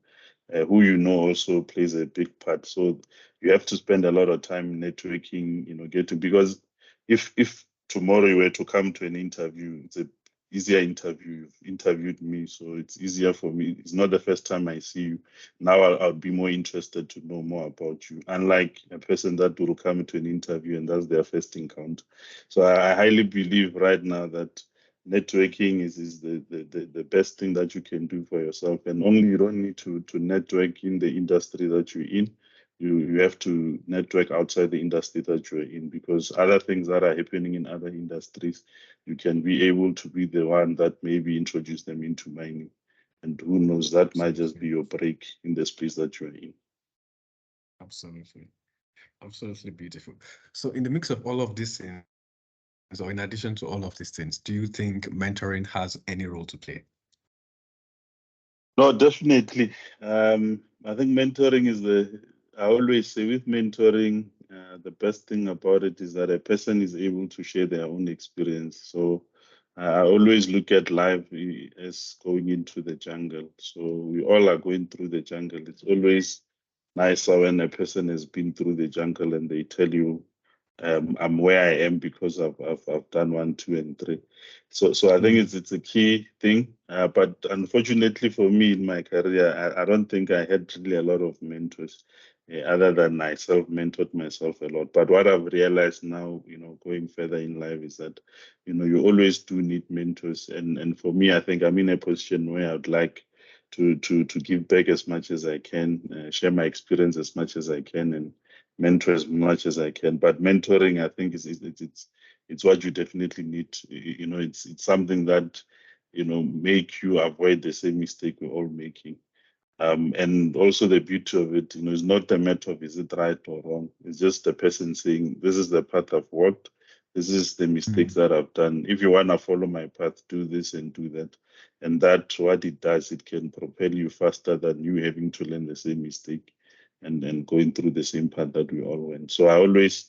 Who you know also plays a big part. So you have to spend a lot of time networking, because if tomorrow you were to come to an interview, it's a easier interview. You've interviewed me, so it's easier for me. It's not the first time I see you. Now I'll be more interested to know more about you, unlike a person that will come to an interview and that's their first encounter. So I highly believe right now that networking is the best thing that you can do for yourself. And only you don't need to network in the industry that you're in. You have to network outside the industry that you're in, because other things that are happening in other industries, you can be able to be the one that maybe introduce them into mining. And who knows, that might just be your break in the space that you're in. Absolutely. Absolutely beautiful. So in the mix of all of these things, or in addition to all of these things, do you think mentoring has any role to play? No, definitely. I think mentoring I always say with mentoring, the best thing about it is that a person is able to share their own experience. So I always look at life as going into the jungle. So we all are going through the jungle. It's always nicer when a person has been through the jungle and they tell you, I'm where I am because I've done 1, 2, and 3. So I think it's a key thing. But unfortunately for me in my career, I don't think I had really a lot of mentors, other than I self-mentored myself a lot. But what I've realized now, going further in life, is that you always do need mentors. And for me, I think I'm in a position where I'd like to give back as much as I can, share my experience as much as I can, and mentor as much as I can. But mentoring, I think, it's what you definitely need. It's something that make you avoid the same mistake we're all making. And also the beauty of it, is not a matter of is it right or wrong. It's just the person saying, this is the path I've walked. This is the mistakes that I've done. If you want to follow my path, do this and do that. And that, what it does, it can propel you faster than you having to learn the same mistake and going through the same path that we all went. So I always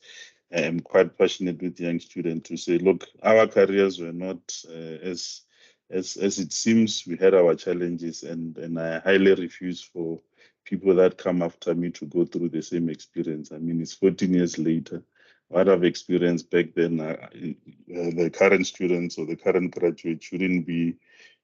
am quite passionate with young students to say, look, our careers were not as it seems. We had our challenges, and I highly refuse for people that come after me to go through the same experience. I mean, it's 14 years later. What I've experienced back then, the current students or the current graduates shouldn't be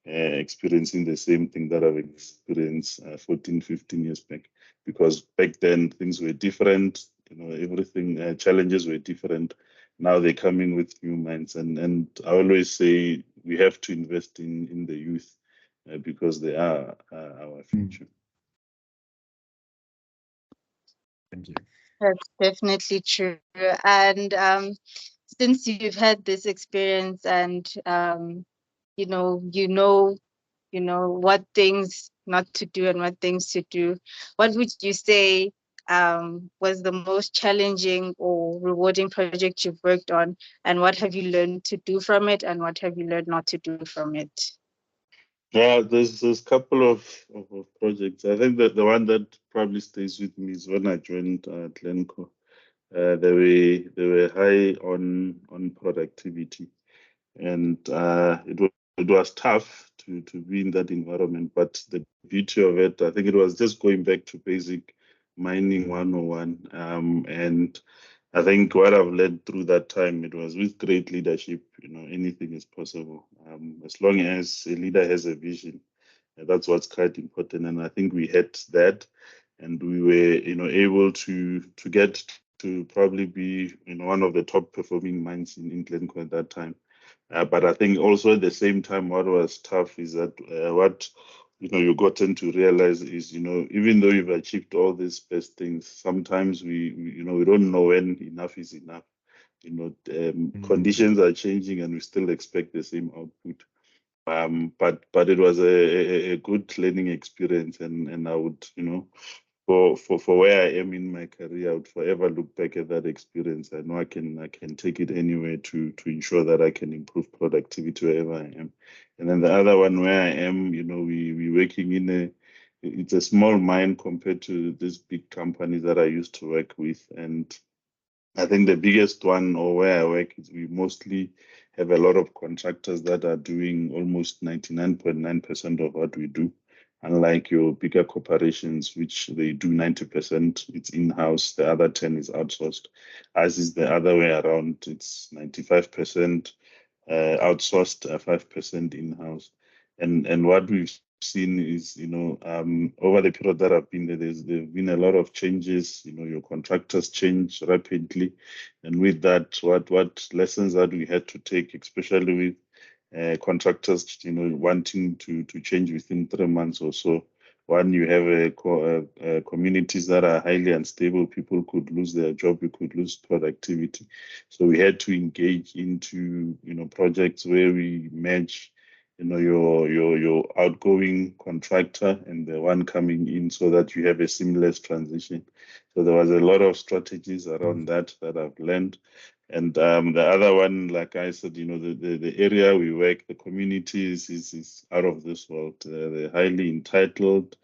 experiencing the same thing that I've experienced 14, 15 years back. Because back then things were different. everything, challenges were different. Now they're coming with new minds, and I always say we have to invest in the youth because they are our future. Thank you. That's definitely true. And since you've had this experience and you know what things not to do and what things to do, what would you say was the most challenging or rewarding project you've worked on, and what have you learned to do from it, and what have you learned not to do from it? Yeah, there's a couple of projects. I think that the one that probably stays with me is when I joined Glencore. They were high on productivity, and it was tough to be in that environment. But the beauty of it, I think it was just going back to basic mining 101. And I think what I've learned through that time, it was with great leadership, anything is possible. As long as a leader has a vision, that's what's quite important. And I think we had that, and we were, able to get to probably be, one of the top performing mines in Glencore at that time. But I think also at the same time, what was tough is that what you gotten to realize is, even though you've achieved all these best things, sometimes we don't know when enough is enough. Conditions are changing, and we still expect the same output. But it was a good learning experience, and I would, for where I am in my career, I would forever look back at that experience. I know I can take it anywhere to ensure that I can improve productivity wherever I am. And then the other one where I am, we working in it's a small mine compared to these big companies that I used to work with. And I think the biggest one, or where I work, is we mostly have a lot of contractors that are doing almost 99.9% of what we do. Unlike your bigger corporations, which they do 90%, it's in-house, the other 10 is outsourced. As is the other way around, it's 95% outsourced, 5% in-house. And what we've seen is, over the period that I've been there, there's been a lot of changes. Your contractors change rapidly, and with that, what lessons that we had to take, especially with contractors, wanting to change within 3 months or so. One, you have communities that are highly unstable. People could lose their job. You could lose productivity. So we had to engage into projects where we match your outgoing contractor and the one coming in, so that you have a seamless transition. So there was a lot of strategies around that I've learned. And the other one, like I said, the area we work, the communities is out of this world. They're highly entitled.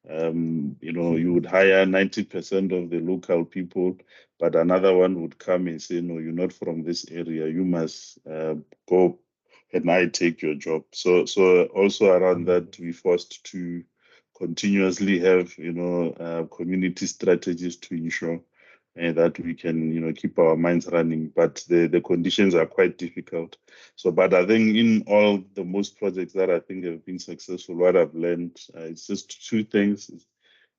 You would hire 90% of the local people, but another one would come and say, no, you're not from this area. You must go, and I take your job. So also around that, we forced to continuously have, community strategies to ensure that we can, keep our minds running. But the conditions are quite difficult. So, but I think in all the most projects that I think have been successful, what I've learned, it's just 2 things.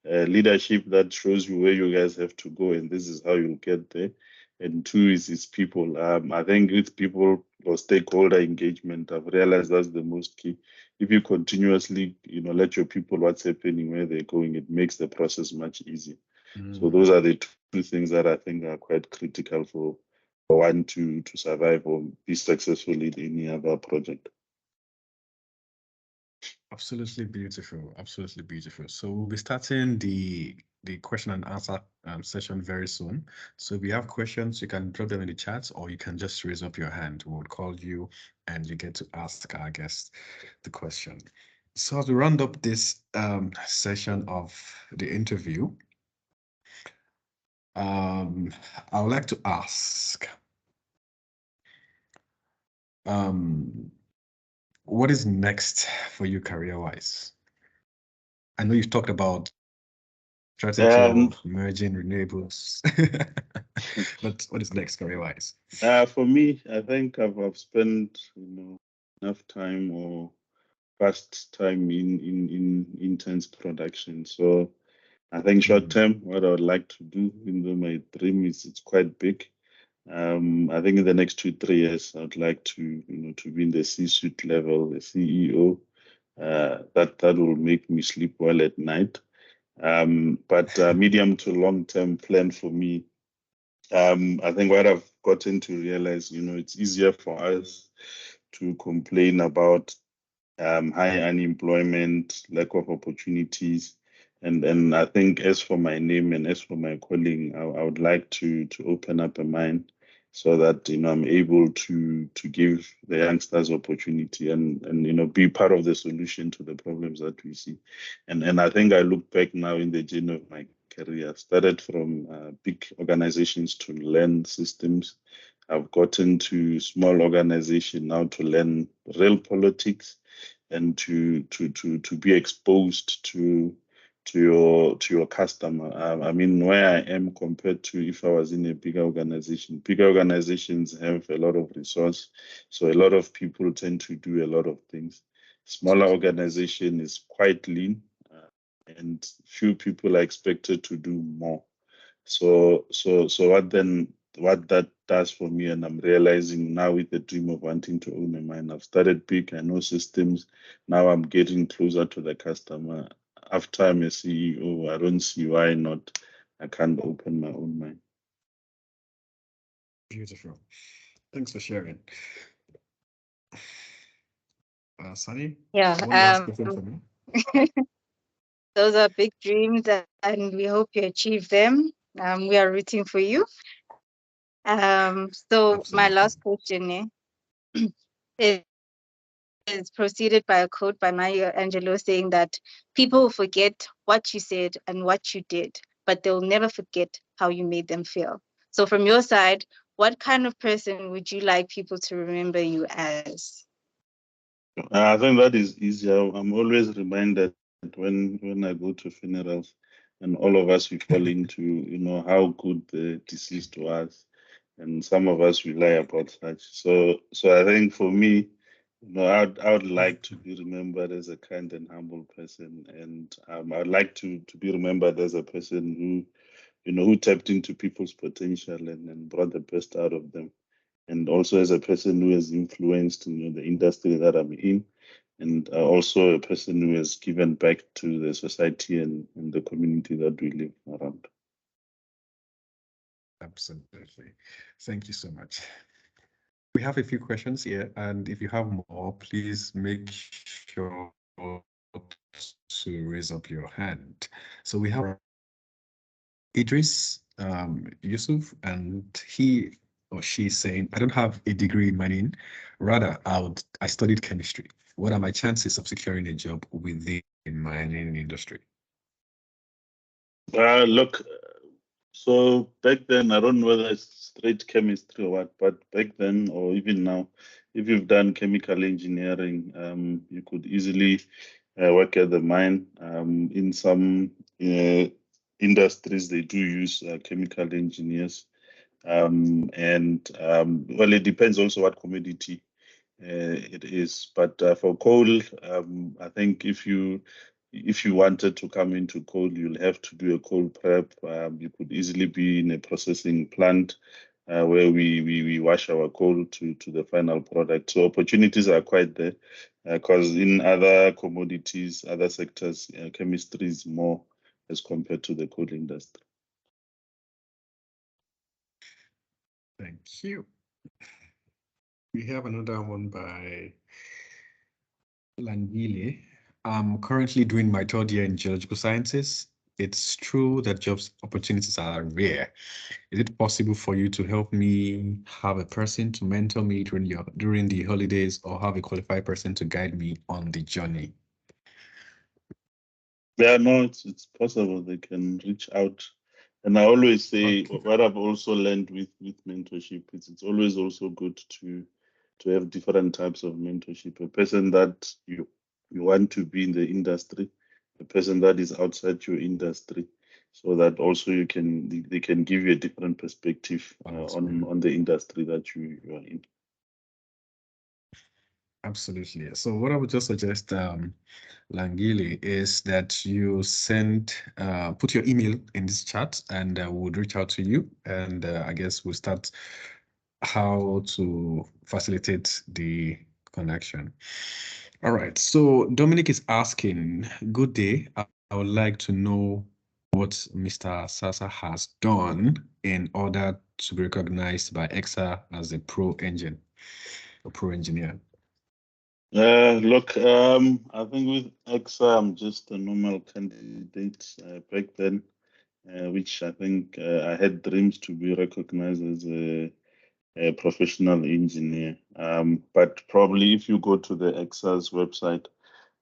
Leadership that shows you where you guys have to go, and this is how you'll get there. And 2 is people. I think with people or stakeholder engagement, I've realized that's the most key. If you continuously, let your people what's happening, where they're going, it makes the process much easier. So those are the 2 things that I think are quite critical for one to survive or be successful in any other project. Absolutely beautiful. Absolutely beautiful. So we'll be starting the question and answer session very soon. So if you have questions, you can drop them in the chat, or you can just raise up your hand. We'll call you and you get to ask our guest the question. So as we round up this session of the interview, I would like to ask, what is next for you career-wise? I know you've talked about strategy of merging renewables, but what is next career-wise? For me, I think I've spent enough time or past time in intense production. So I think short term, what I would like to do, even though my dream is it's quite big. I think in the next 2-3 years, I'd like to, to be in the C-suite level, the CEO. That will make me sleep well at night. But medium to long term plan for me, I think what I've gotten to realize, it's easier for us to complain about high unemployment, lack of opportunities. And I think as for my name and as for my calling, I would like to open up a mine so that I'm able to give the youngsters opportunity and be part of the solution to the problems that we see. And I think I look back now in the journey of my career. I've started from big organizations to learn systems. I've gotten to small organization now to learn real politics and to be exposed to your customer. I mean, where I am compared to if I was in a bigger organization. Bigger organizations have a lot of resource, so a lot of people tend to do a lot of things. Smaller organization is quite lean, and few people are expected to do more. So what that does for me, and I'm realizing now with the dream of wanting to own a mine, I've started big, I know systems. Now I'm getting closer to the customer. After I'm a CEO, I don't see why not. I can't open my own mine. Beautiful. Thanks for sharing. Sunny? Yeah. One last question for me. Those are big dreams, and we hope you achieve them. We are rooting for you. So my last question is preceded by a quote by Maya Angelou saying that people will forget what you said and what you did, but they'll never forget how you made them feel. So from your side, what kind of person would you like people to remember you as? I think that is easier. I'm always reminded when I go to funerals and all of us we fall into, how good the deceased was. And some of us we lie about such. So I think for me, I would like to be remembered as a kind and humble person. And I'd like to be remembered as a person who tapped into people's potential and brought the best out of them. And also as a person who has influenced the industry that I'm in, and also a person who has given back to the society and the community that we live around. Absolutely. Thank you so much. We have a few questions here, and if you have more, please make sure to raise up your hand. So we have Idris Yusuf, and he or she is saying, I don't have a degree in mining. Rather, I studied chemistry. What are my chances of securing a job within the mining industry? Look, so back then, I don't know whether it's straight chemistry or what, but back then or even now, if you've done chemical engineering, you could easily work at the mine. In some industries, they do use chemical engineers. Well, it depends also what commodity it is. But for coal, I think if you wanted to come into coal, you'll have to do a coal prep. You could easily be in a processing plant where we wash our coal to the final product. So opportunities are quite there because in other commodities, other sectors, chemistry is more as compared to the coal industry. Thank you. We have another one by Langile. I'm currently doing my third year in geological sciences. It's true that jobs opportunities are rare. Is it possible for you to help me have a person to mentor me during the holidays, or have a qualified person to guide me on the journey? Yeah, no, it's possible. They can reach out. And I always say what I've also learned with mentorship is it's always also good to have different types of mentorship. A person that you want to be in the industry, a person that is outside your industry, so that also they can give you a different perspective on the industry that you are in. Absolutely. So what I would just suggest, Langili, is that you put your email in this chat, and we'll reach out to you. And I guess we'll start how to facilitate the connection. All right. So Dominic is asking, good day. I would like to know what Mr. Saasa has done in order to be recognized by EXA as a pro engineer. Look, I think with EXA, I'm just a normal candidate back then, which I think I had dreams to be recognized as a professional engineer. But probably if you go to the EXA's website,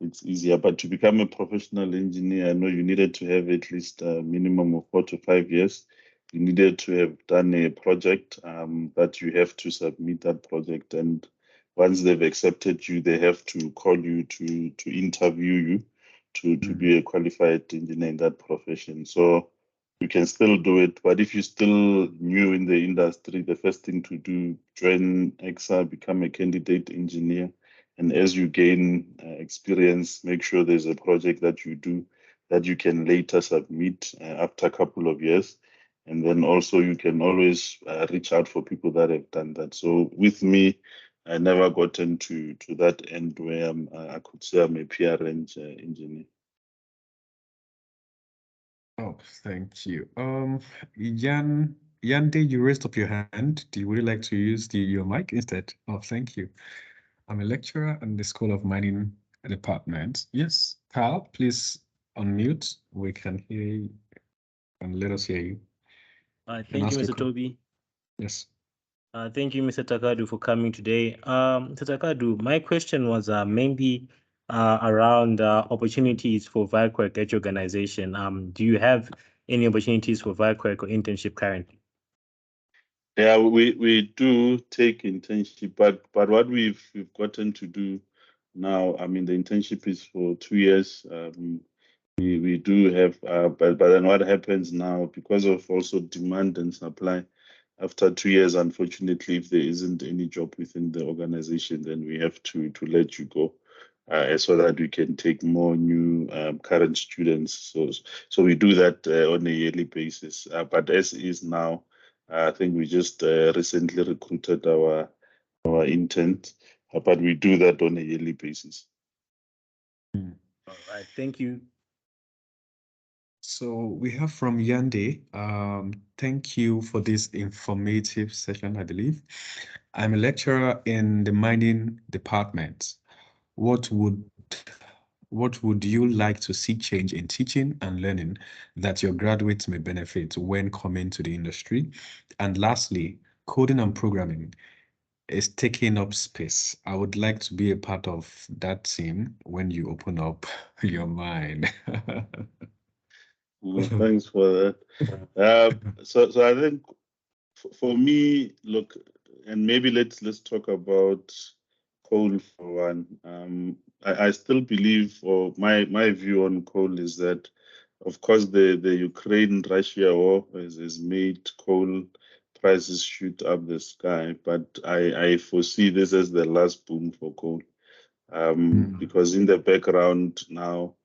it's easier. But to become a professional engineer, I know you needed to have at least a minimum of 4 to 5 years. You needed to have done a project that you have to submit that project, and once they've accepted you, they have to call you to interview you to be a qualified engineer in that profession. So you can still do it, but if you're still new in the industry, the first thing to do, join EXA, become a candidate engineer, and as you gain experience, make sure there's a project that you do that you can later submit after a couple of years. And then also you can always reach out for people that have done that. So with me, I never gotten to that end where I could say I'm a PR range engineer. Oh, thank you. Yande, you raised up your hand. Do you really like to use your mic instead? Oh, thank you. I'm a lecturer in the School of Mining department. Yes, Carl, please unmute. We can hear you and let us hear you. Thank you, Mr. Tobi. Yes. Thank you, Mr. Thakadu, for coming today. Mr. Thakadu, my question was mainly around opportunities for VIQUEC at your organization. Do you have any opportunities for VIQUEC or internship currently? Yeah, we do take internship, but what we've gotten to do now, I mean, the internship is for 2 years. We do have, but then what happens now, because of also demand and supply, after 2 years, unfortunately, if there isn't any job within the organization, then we have to let you go, so that we can take more new current students. So we do that on a yearly basis. But as is now, I think we just recently recruited our interns, but we do that on a yearly basis. All right, thank you. So we have from Yande, thank you for this informative session, I believe. I'm a lecturer in the mining department. What would you like to see change in teaching and learning that your graduates may benefit when coming to the industry? And lastly, coding and programming is taking up space. I would like to be a part of that team when you open up your mind. Thanks for that. So I think for me, look, and maybe let's talk about coal for one. I still believe, or my view on coal is that, of course, the Ukraine-Russia war has made coal prices shoot up the sky, but I foresee this as the last boom for coal. Because in the background now,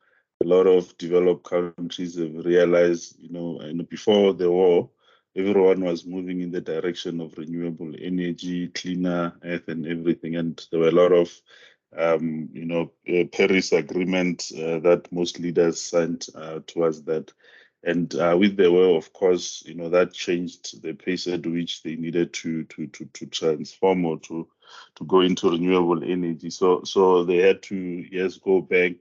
a lot of developed countries have realized, before the war, everyone was moving in the direction of renewable energy, cleaner earth, and everything. And there were a lot of, Paris Agreement that most leaders signed towards that. And with the war, of course, that changed the pace at which they needed to transform or to go into renewable energy. So they had to, yes, go back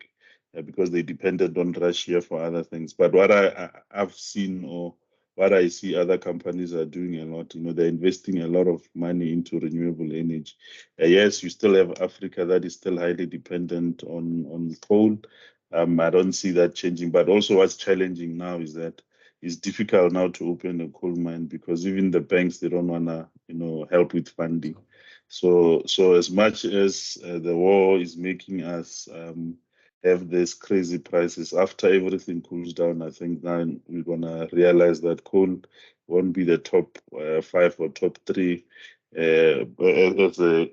because they depended on Russia for other things. But what I've seen, or what I see other companies are doing a lot, they're investing a lot of money into renewable energy. Yes, you still have Africa that is still highly dependent on coal. I don't see that changing. But also what's challenging now is that it's difficult now to open a coal mine because even the banks, they don't want to, help with funding. So as much as the war is making us have these crazy prices, after everything cools down, I think then we're going to realize that coal won't be the top 5 or top 3 as a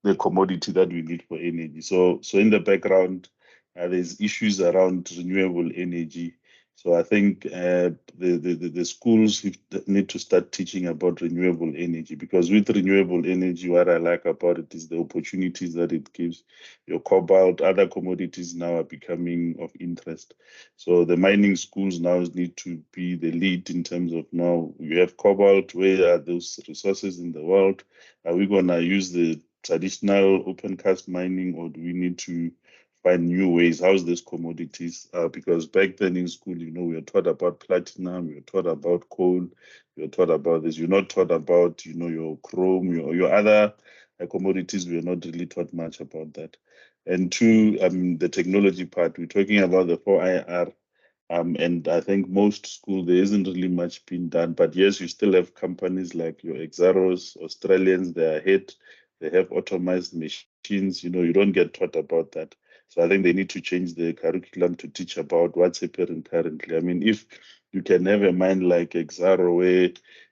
the commodity that we need for energy. So in the background, there's issues around renewable energy. So I think the schools need to start teaching about renewable energy, because with renewable energy, what I like about it is the opportunities that it gives. Your cobalt, other commodities now are becoming of interest. So the mining schools now need to be the lead in terms of, now you have cobalt, where are those resources in the world? Are we going to use the traditional open cast mining, or do we need to find new ways? How's this commodities? Because back then in school, we were taught about platinum, we were taught about coal, we were taught about this. You're not taught about, your chrome, your other commodities. We are not really taught much about that. And two, the technology part, we're talking about the 4IR. And I think most school, there isn't really much being done. But yes, you still have companies like your Exaros, Australians, they're ahead. They have automized machines. You don't get taught about that. So I think they need to change the curriculum to teach about what's happening currently. I mean, if you can have a mine like Exaro, where,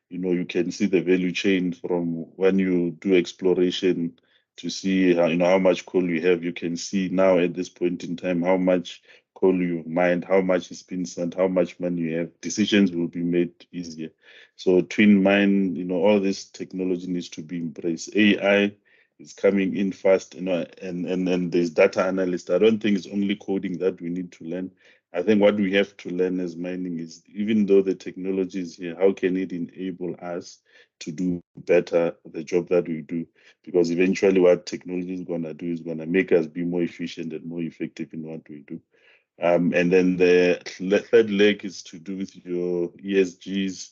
you can see the value chain from when you do exploration to see how much coal you have. You can see now at this point in time how much coal you mine, how much is being sent, how much money you have. Decisions will be made easier. So twin mine, all this technology needs to be embraced. AI is coming in fast, and there's data analyst. I don't think it's only coding that we need to learn. I think what we have to learn as mining is, even though the technology is here, how can it enable us to do better the job that we do? Because eventually what technology is going to do is going to make us be more efficient and more effective in what we do. And then the third leg is to do with your ESGs,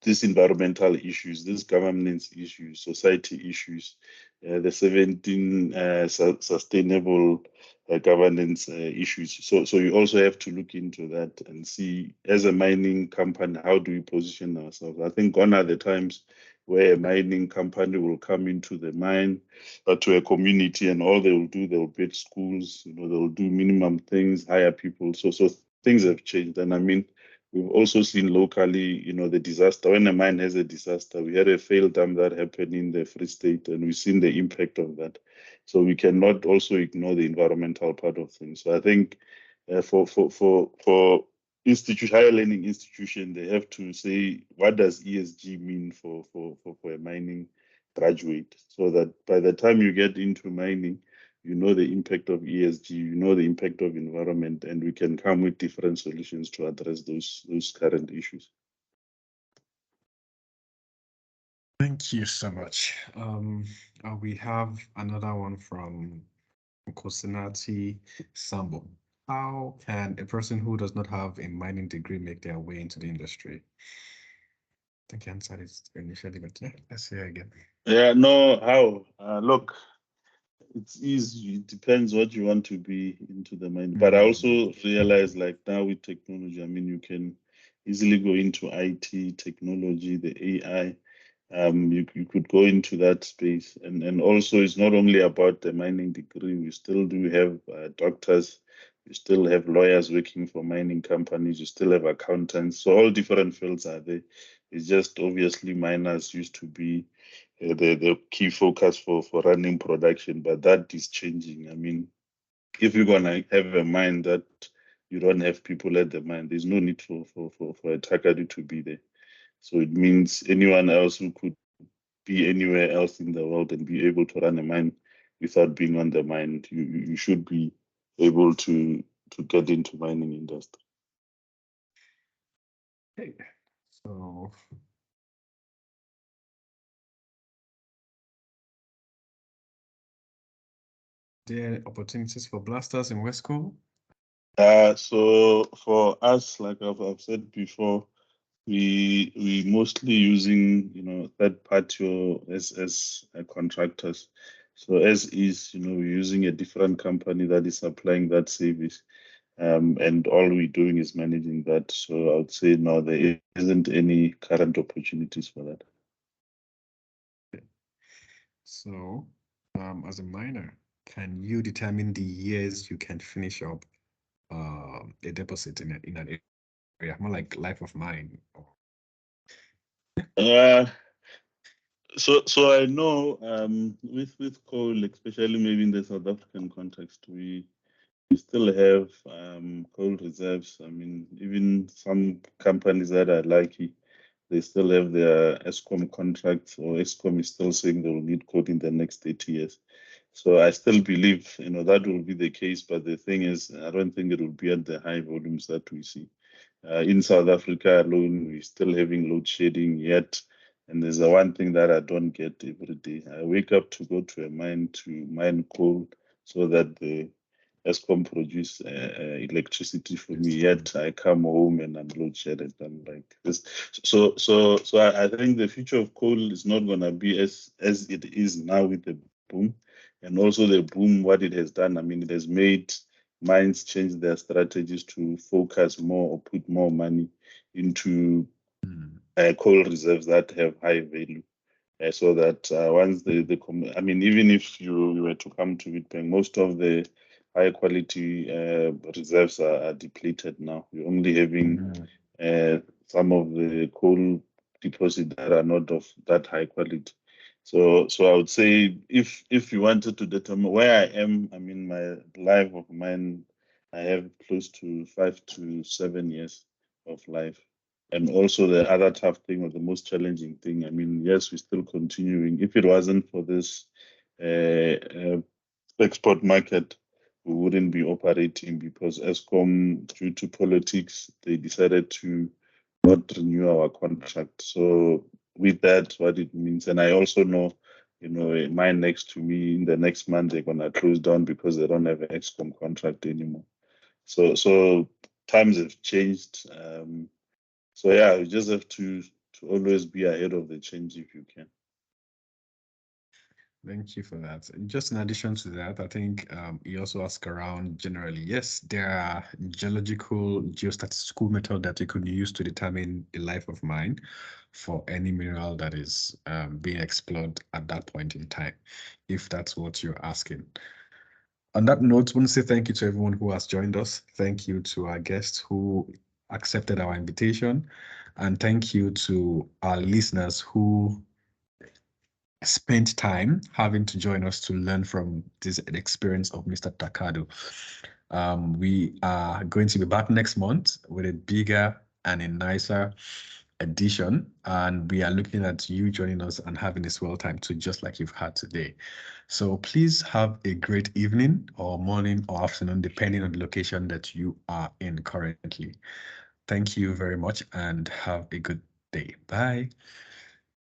these environmental issues, these governance issues, society issues, the 17 sustainable governance issues. So you also have to look into that and see, as a mining company, how do we position ourselves? I think gone are the times where a mining company will come into the mine to a community, and all they will do, they'll build schools, they'll do minimum things, hire people. So things have changed. And I mean, we've also seen locally, the disaster. When a mine has a disaster, we had a failed dam that happened in the Free State, and we've seen the impact of that. So we cannot also ignore the environmental part of things. So I think for higher learning institution, they have to say, what does ESG mean for a mining graduate, so that by the time you get into mining, you know the impact of ESG, you know the impact of environment, and we can come with different solutions to address those current issues. Thank you so much. We have another one from Kosinati Sambo. How can a person who does not have a mining degree make their way into the industry? I think I answered it initially, but yeah, let's hear again. Yeah, no, how? Look, it's easy. It depends what you want to be into the mining. But I also realize, like, now with technology, I mean, you can easily go into IT, technology, the AI. You could go into that space, and also it's not only about the mining degree. We still do have doctors, you still have lawyers working for mining companies, you still have accountants. So all different fields are there. It's just obviously miners used to be the key focus for running production, but that is changing. I mean, if you're gonna have a mine that you don't have people at the mine, there's no need for a Thakadu to be there. So it means anyone else who could be anywhere else in the world and be able to run a mine without being on the mine, you should be able to get into mining industry. Okay, so there are opportunities for blasters in Wescoal? So for us, like I've said before, we mostly using third party or as contractors. So as is, we're using a different company that is supplying that service, and all we're doing is managing that. So I would say no, there isn't any current opportunities for that. So, as a miner, can you determine the years you can finish up a deposit in an area, more like life of mine? So I know with coal, especially maybe in the South African context, we still have coal reserves. I mean, even some companies that are lucky, they still have their Eskom contracts, or Eskom is still saying they will need coal in the next 30 years. So I still believe, that will be the case. But the thing is, I don't think it will be at the high volumes that we see. In South Africa alone, we're still having load shedding yet. And there's one thing that I don't get every day. I wake up to go to a mine to mine coal so that the Eskom produce electricity for me. Yet I come home and I'm load shedded. I'm like this. So I think the future of coal is not going to be as it is now with the boom, and also the boom. What it has done, I mean, it has made mines change their strategies to focus more or put more money into coal reserves that have high value. So that once I mean, even if you were to come to Witbank, most of the high quality reserves are depleted now. You're only having some of the coal deposits that are not of that high quality. So I would say if you wanted to determine where I am, I mean, my life of mine, I have close to 5 to 7 years of life. And also the other tough thing, or the most challenging thing, I mean, yes, we're still continuing. If it wasn't for this export market, we wouldn't be operating, because Eskom, due to politics, they decided to not renew our contract. So with that, what it means, and I also know, a mine next to me, in the next month, they're going to close down because they don't have an Eskom contract anymore. So times have changed. So yeah, you just have to always be ahead of the change if you can. Thank you for that. Just in addition to that, I think you also ask around generally. Yes, there are geological, geostatistical method that you could use to determine the life of mine for any mineral that is being explored at that point in time, if that's what you're asking. On that note, I want to say thank you to everyone who has joined us. Thank you to our guests who accepted our invitation. And thank you to our listeners who spent time having to join us to learn from this experience of Mr. Thakadu. We are going to be back next month with a bigger and a nicer edition, and we are looking at you joining us and having a swell time too, just like you've had today. So please have a great evening or morning or afternoon, depending on the location that you are in currently. Thank you very much and have a good day. Bye.